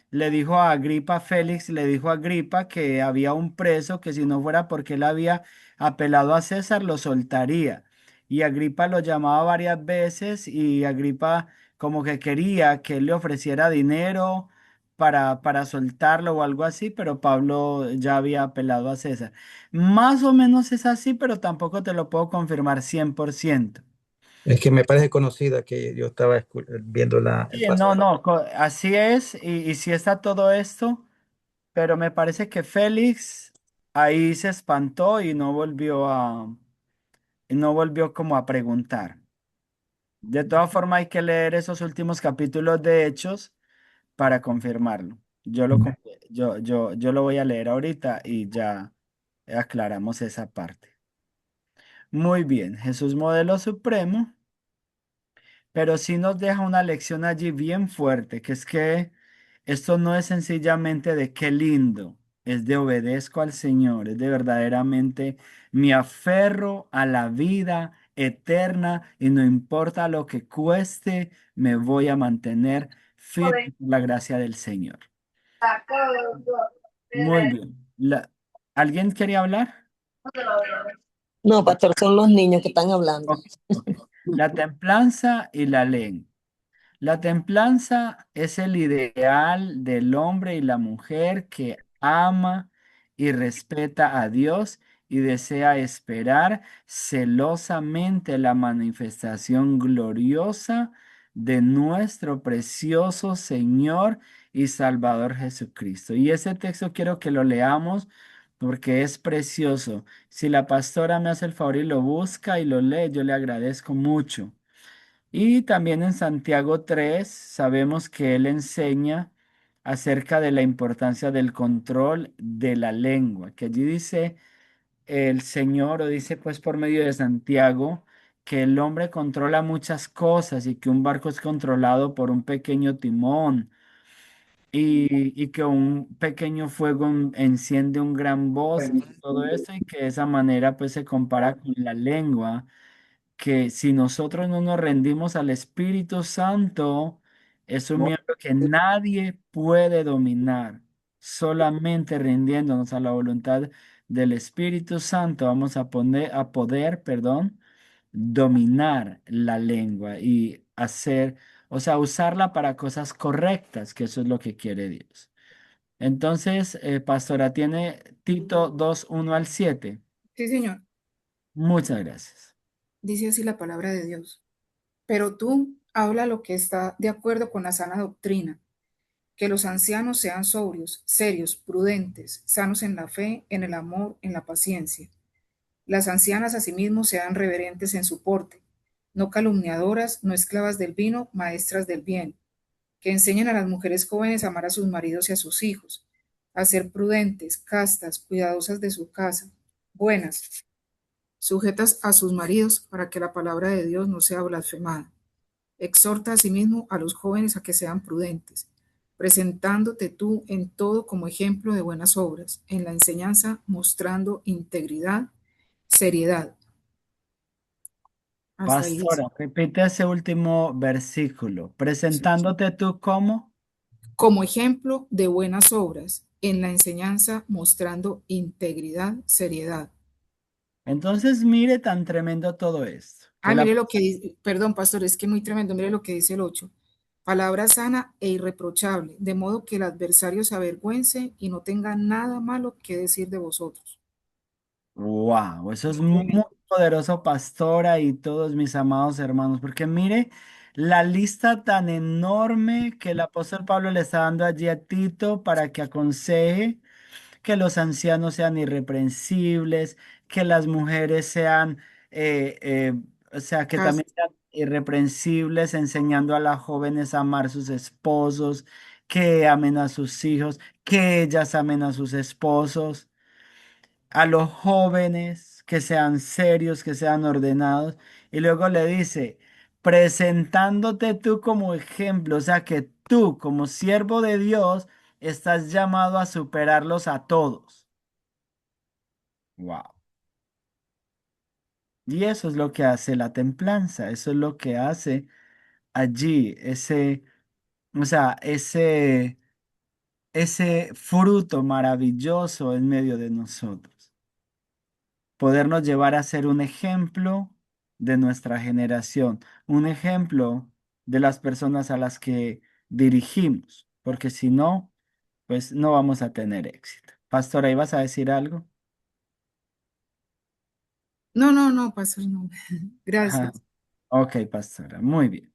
le dijo a Agripa, Félix le dijo a Agripa que había un preso que si no fuera porque él había apelado a César, lo soltaría. Y Agripa lo llamaba varias veces y Agripa como que quería que él le ofreciera dinero para soltarlo o algo así, pero Pablo ya había apelado a César. Más o menos es así, pero tampoco te lo puedo confirmar 100%. Es que me parece conocida que yo estaba viendo el Sí, no, pasaje. no, así es, y sí está todo esto, pero me parece que Félix ahí se espantó y no volvió como a preguntar. De todas formas, hay que leer esos últimos capítulos de Hechos para confirmarlo. Yo lo voy a leer ahorita y ya aclaramos esa parte. Muy bien, Jesús modelo supremo. Pero sí nos deja una lección allí bien fuerte, que es que esto no es sencillamente de qué lindo, es de obedezco al Señor, es de verdaderamente me aferro a la vida eterna y no importa lo que cueste, me voy a mantener firme por la gracia del Señor. Muy bien. ¿Alguien quería hablar? No, pastor, son los niños que están hablando. Ok, ok. La templanza y la lengua. La templanza es el ideal del hombre y la mujer que ama y respeta a Dios y desea esperar celosamente la manifestación gloriosa de nuestro precioso Señor y Salvador Jesucristo. Y ese texto quiero que lo leamos porque es precioso. Si la pastora me hace el favor y lo busca y lo lee, yo le agradezco mucho. Y también en Santiago 3 sabemos que él enseña acerca de la importancia del control de la lengua, que allí dice el Señor, o dice pues por medio de Santiago, que el hombre controla muchas cosas y que un barco es controlado por un pequeño timón y que un pequeño fuego enciende un gran bosque, todo eso y que de esa manera pues se compara con la lengua que si nosotros no nos rendimos al Espíritu Santo, Es un No, miembro que nadie puede dominar. Solamente rindiéndonos a la voluntad del Espíritu Santo vamos a poder, perdón, dominar la lengua y hacer, o sea, usarla para cosas correctas, que eso es lo que quiere Dios. Entonces, pastora, tiene Tito 2:1 al 7. Sí, señor. Muchas gracias. Dice así la palabra de Dios. Pero tú habla lo que está de acuerdo con la sana doctrina, que los ancianos sean sobrios, serios, prudentes, sanos en la fe, en el amor, en la paciencia. Las ancianas asimismo sean reverentes en su porte, no calumniadoras, no esclavas del vino, maestras del bien, que enseñen a las mujeres jóvenes a amar a sus maridos y a sus hijos, a ser prudentes, castas, cuidadosas de su casa, buenas, sujetas a sus maridos para que la palabra de Dios no sea blasfemada. Exhorta asimismo a los jóvenes a que sean prudentes, presentándote tú en todo como ejemplo de buenas obras, en la enseñanza mostrando integridad, seriedad. Hasta ahí dice. Pastora, repite ese último versículo. Presentándote tú como. Como ejemplo de buenas obras, en la enseñanza mostrando integridad, seriedad. Entonces, mire tan tremendo todo esto. Que Ah, la mire lo que dice, perdón, pastor, es que muy tremendo, mire lo que dice el 8. Palabra sana e irreprochable, de modo que el adversario se avergüence y no tenga nada malo que decir de vosotros. Wow, eso es Muy muy tremendo. poderoso, pastora y todos mis amados hermanos, porque mire la lista tan enorme que el apóstol Pablo le está dando allí a Tito para que aconseje que los ancianos sean irreprensibles, que las mujeres sean, o sea, que Cas- también sean irreprensibles, enseñando a las jóvenes a amar a sus esposos, que amen a sus hijos, que ellas amen a sus esposos, a los jóvenes que sean serios, que sean ordenados. Y luego le dice, presentándote tú como ejemplo, o sea que tú como siervo de Dios estás llamado a superarlos a todos. Wow. Y eso es lo que hace la templanza, eso es lo que hace allí o sea, ese fruto maravilloso en medio de nosotros. Podernos llevar a ser un ejemplo de nuestra generación, un ejemplo de las personas a las que dirigimos, porque si no, pues no vamos a tener éxito. Pastora, ¿ibas a decir algo? No, no, no, pastor, no. Ajá. Gracias. Ok, pastora, muy bien.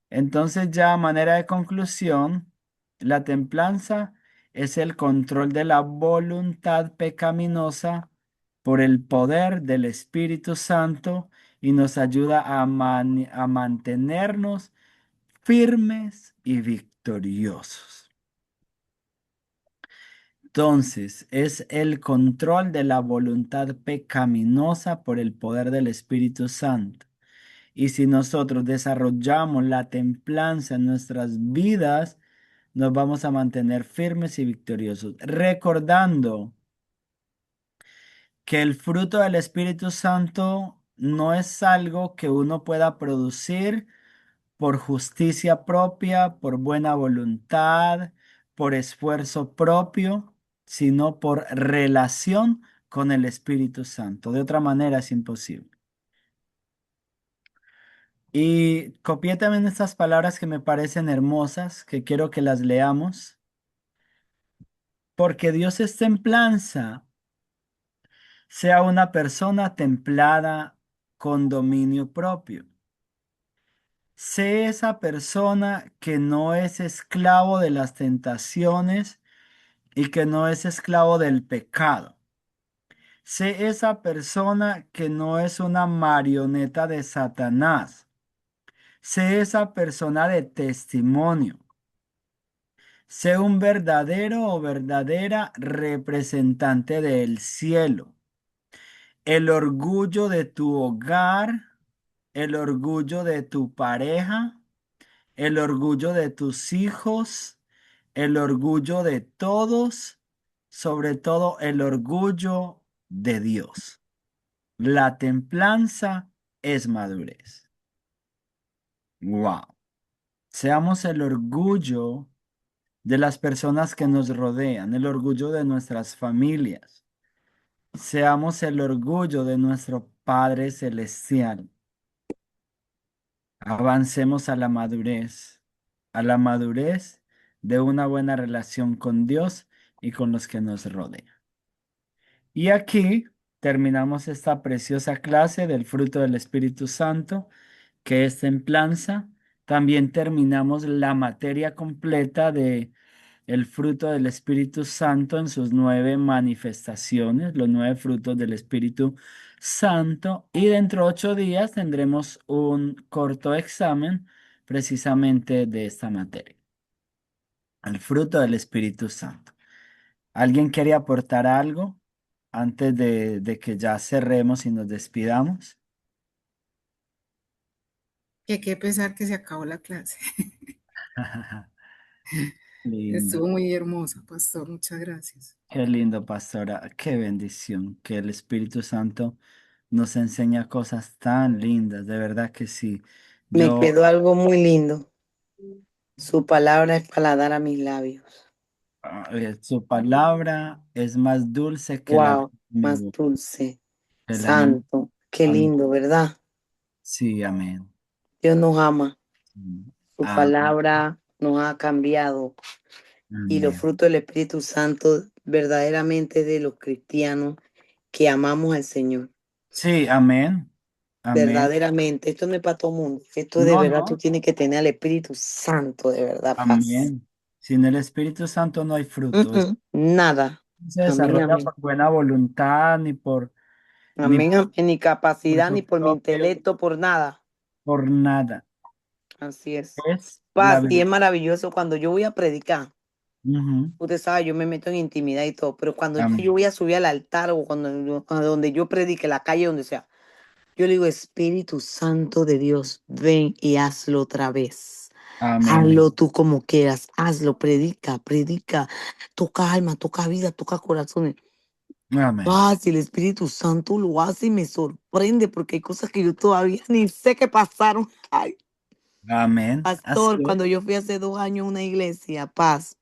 Entonces ya a manera de conclusión, la templanza es el control de la voluntad pecaminosa por el poder del Espíritu Santo y nos ayuda a mantenernos firmes y victoriosos. Entonces, es el control de la voluntad pecaminosa por el poder del Espíritu Santo. Y si nosotros desarrollamos la templanza en nuestras vidas, nos vamos a mantener firmes y victoriosos, recordando que el fruto del Espíritu Santo no es algo que uno pueda producir por justicia propia, por buena voluntad, por esfuerzo propio, sino por relación con el Espíritu Santo. De otra manera es imposible. Y copié también estas palabras que me parecen hermosas, que quiero que las leamos, porque Dios es templanza, sea una persona templada con dominio propio. Sé esa persona que no es esclavo de las tentaciones y que no es esclavo del pecado. Sé esa persona que no es una marioneta de Satanás. Sé esa persona de testimonio. Sé un verdadero o verdadera representante del cielo. El orgullo de tu hogar, el orgullo de tu pareja, el orgullo de tus hijos, el orgullo de todos, sobre todo el orgullo de Dios. La templanza es madurez. Wow. Seamos el orgullo de las personas que nos rodean, el orgullo de nuestras familias. Seamos el orgullo de nuestro Padre Celestial. Avancemos a la madurez de una buena relación con Dios y con los que nos rodean. Y aquí terminamos esta preciosa clase del fruto del Espíritu Santo, que es templanza. También terminamos la materia completa de el fruto del Espíritu Santo en sus 9 manifestaciones, los 9 frutos del Espíritu Santo. Y dentro de 8 días tendremos un corto examen precisamente de esta materia, el fruto del Espíritu Santo. ¿Alguien quiere aportar algo antes de que ya cerremos y nos despidamos? Que qué pesar que se acabó la clase. Lindo, Estuvo muy hermosa, pastor. Muchas gracias. qué lindo, pastora, qué bendición que el Espíritu Santo nos enseña cosas tan lindas, de verdad que sí. Me Yo, quedó algo muy lindo. Su palabra es paladar a mis labios. su palabra es más dulce que la Wow, mi más boca, dulce, que la mi- santo, qué am- lindo, ¿verdad? Sí, amén. Dios nos ama. Mm. Su Amén. palabra nos ha cambiado y los Amén. frutos del Espíritu Santo verdaderamente de los cristianos que amamos al Señor. Sí, amén. Amén. Verdaderamente, esto no es para todo mundo. Esto de No, verdad tú no. tienes que tener al Espíritu Santo, de verdad, paz. Amén. Sin el Espíritu Santo no hay fruto. Nada. No se Amén, desarrolla amén. por buena voluntad ni Amén, amén. Ni por capacidad, ni su por mi propio, intelecto, por nada. por nada. Así es. Es la Paz, y es maravilloso cuando yo voy a predicar. Ujú. Usted sabe, yo me meto en intimidad y todo, pero cuando yo Amén. voy a subir al altar o a donde yo predique, la calle, donde sea, yo le digo, Espíritu Santo de Dios, ven y hazlo otra vez. Amén. Hazlo tú como quieras, hazlo, predica, predica, toca alma, toca vida, toca corazones. Amén. Ah, si el Espíritu Santo lo hace y me sorprende porque hay cosas que yo todavía ni sé que pasaron. Ay, Amén. Así pastor, cuando es. yo fui hace 2 años a una iglesia, paz.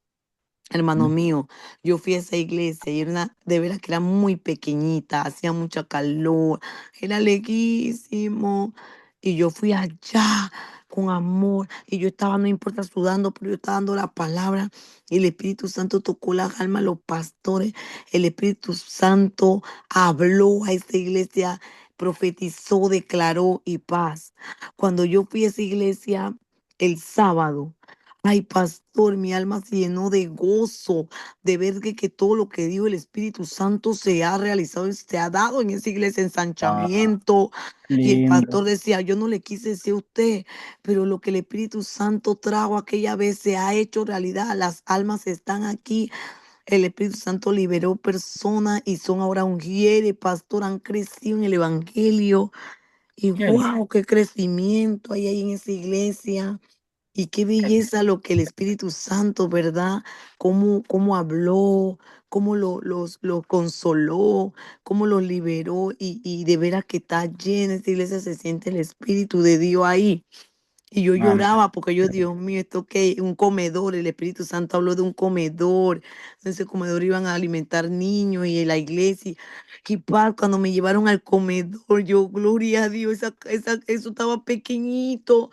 Hermano Mm. mío, yo fui a esa iglesia y era de veras que era muy pequeñita, hacía mucha calor, era lejísimo. Y yo fui allá con amor y yo estaba, no importa, sudando, pero yo estaba dando la palabra y el Espíritu Santo tocó las almas de los pastores. El Espíritu Santo habló a esa iglesia, profetizó, declaró y paz. Cuando yo fui a esa iglesia el sábado, ay, pastor, mi alma se llenó de gozo de ver que todo lo que dijo el Espíritu Santo se ha realizado y se ha dado en esa iglesia, Ah, ensanchamiento. Y el pastor lindo. decía, yo no le quise decir a usted, pero lo que el Espíritu Santo trajo aquella vez se ha hecho realidad. Las almas están aquí. El Espíritu Santo liberó personas y son ahora ungieres, pastor, han crecido en el Evangelio. Y Qué lindo. wow, qué crecimiento hay ahí en esa iglesia. Y qué belleza lo que el Espíritu Santo, ¿verdad? Cómo habló, cómo lo consoló, cómo lo liberó y de veras que está llena esta iglesia, se siente el Espíritu de Dios ahí. Y yo Amén. lloraba porque yo, Dios mío, esto que un comedor, el Espíritu Santo habló de un comedor. En ese comedor iban a alimentar niños y en la iglesia. Y paz, cuando me llevaron al comedor, yo, gloria a Dios, eso estaba pequeñito.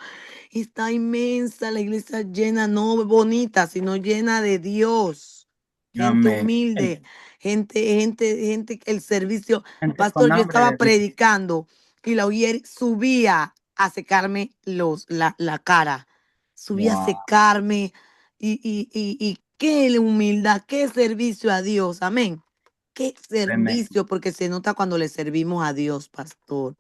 Está inmensa la iglesia llena, no bonita, sino llena de Dios. Gente Amén. humilde, gente, el servicio. Gente Pastor, con yo hambre estaba de Dios. predicando y la oí, subía a secarme la cara. Subía a Wow. secarme y qué humildad, qué servicio a Dios. Amén. Qué Tremendo. servicio, porque se nota cuando le servimos a Dios, pastor.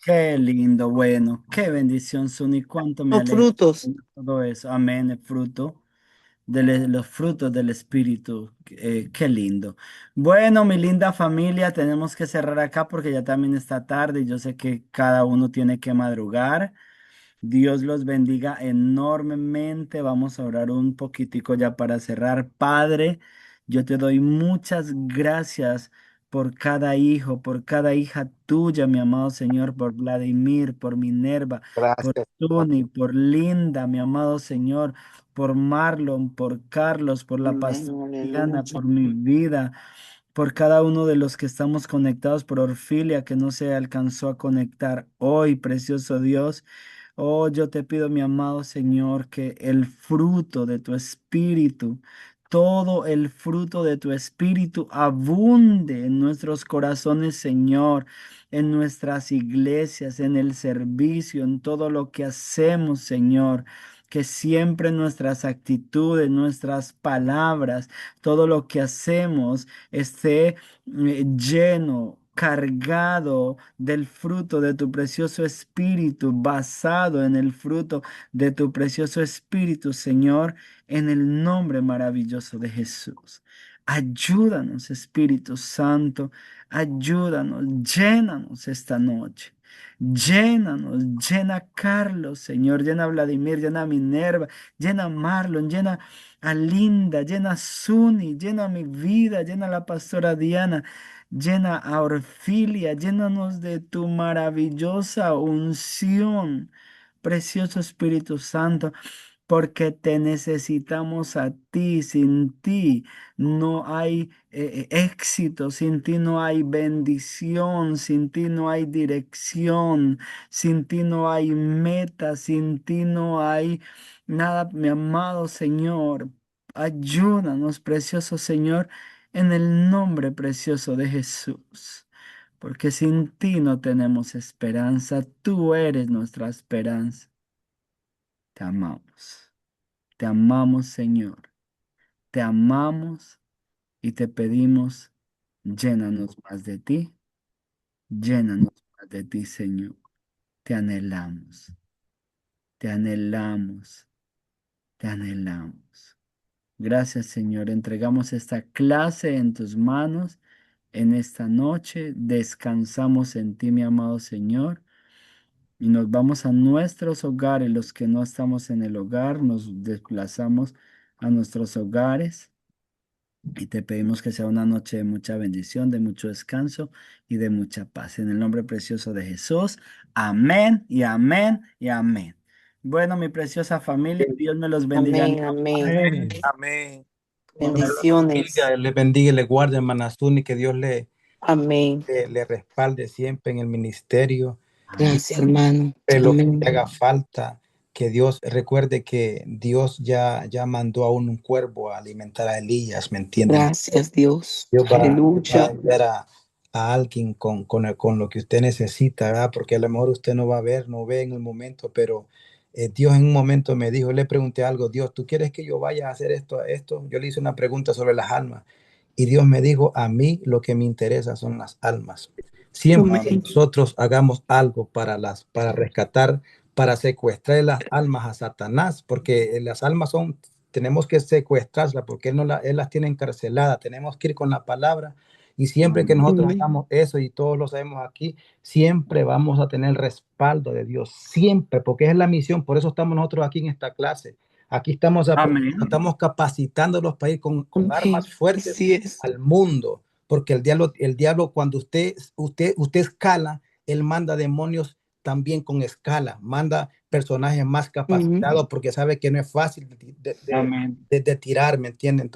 Qué lindo, bueno, qué bendición, Suni, cuánto me Los alegra frutos. todo eso. Amén, el fruto los frutos del Espíritu. Qué lindo. Bueno, mi linda familia, tenemos que cerrar acá porque ya también está tarde y yo sé que cada uno tiene que madrugar. Dios los bendiga enormemente. Vamos a orar un poquitico ya para cerrar. Padre, yo te doy muchas gracias por cada hijo, por cada hija tuya, mi amado Señor, por Vladimir, por Minerva, por Gracias. Tony, por Linda, mi amado Señor, por Marlon, por Carlos, por la Amén, pastora Diana, aleluya. por mi vida, por cada uno de los que estamos conectados, por Orfilia que no se alcanzó a conectar hoy, precioso Dios. Oh, yo te pido, mi amado Señor, que el fruto de tu espíritu, todo el fruto de tu espíritu abunde en nuestros corazones, Señor, en nuestras iglesias, en el servicio, en todo lo que hacemos, Señor. Que siempre nuestras actitudes, nuestras palabras, todo lo que hacemos esté lleno, cargado del fruto de tu precioso espíritu, basado en el fruto de tu precioso espíritu, Señor, en el nombre maravilloso de Jesús. Ayúdanos, Espíritu Santo, ayúdanos, llénanos esta noche. Llénanos, llena a Carlos, Señor, llena a Vladimir, llena a Minerva, llena a Marlon, llena a Linda, llena a Suni, llena mi vida, llena a la pastora Diana, llena a Orfilia, llénanos de tu maravillosa unción, precioso Espíritu Santo, porque te necesitamos a ti. Sin ti no hay éxito, sin ti no hay bendición, sin ti no hay dirección, sin ti no hay meta, sin ti no hay nada, mi amado Señor. Ayúdanos, precioso Señor, en el nombre precioso de Jesús. Porque sin ti no tenemos esperanza, tú eres nuestra esperanza. te amamos Señor, te amamos y te pedimos, llénanos más de ti, llénanos más de ti Señor, te anhelamos, te anhelamos, te anhelamos. Gracias Señor, entregamos esta clase en tus manos en esta noche, descansamos en ti mi amado Señor. Y nos vamos a nuestros hogares, los que no estamos en el hogar, nos desplazamos a nuestros hogares y te pedimos que sea una noche de mucha bendición, de mucho descanso y de mucha paz. En el nombre precioso de Jesús, amén y amén y amén. Bueno, mi preciosa familia, Dios me los bendiga. Amén, amén. Amén. Amén. Bendiciones. Le bendiga y le guarde, hermana Zuni, que Dios Amén. le respalde siempre en el ministerio. Amén. Gracias, hermano. Lo que Amén. le haga falta, que Dios recuerde que Dios ya mandó a un cuervo a alimentar a Elías, ¿me entienden? Gracias, Dios. Dios va a Aleluya. enviar a alguien con lo que usted necesita, ¿verdad? Porque a lo mejor usted no va a ver, no ve en el momento, pero Dios en un momento me dijo, le pregunté algo, Dios, ¿tú quieres que yo vaya a hacer esto, esto? Yo le hice una pregunta sobre las almas y Dios me dijo, a mí lo que me interesa son las almas. Siempre que Amén. nosotros hagamos algo para rescatar, para secuestrar las almas a Satanás, porque las almas tenemos que secuestrarlas porque él las tiene encarceladas, tenemos que ir con la palabra y siempre que nosotros Amén. hagamos eso y todos lo sabemos aquí, siempre vamos a tener el respaldo de Dios, siempre, porque es la misión, por eso estamos nosotros aquí en esta clase. Aquí estamos Amén. estamos capacitándolos para ir con Amén. armas fuertes Así es. al mundo, porque el diablo cuando usted escala, él manda demonios también con escala, manda personajes más capacitados porque sabe que no es fácil Amén. de tirar, ¿me entienden?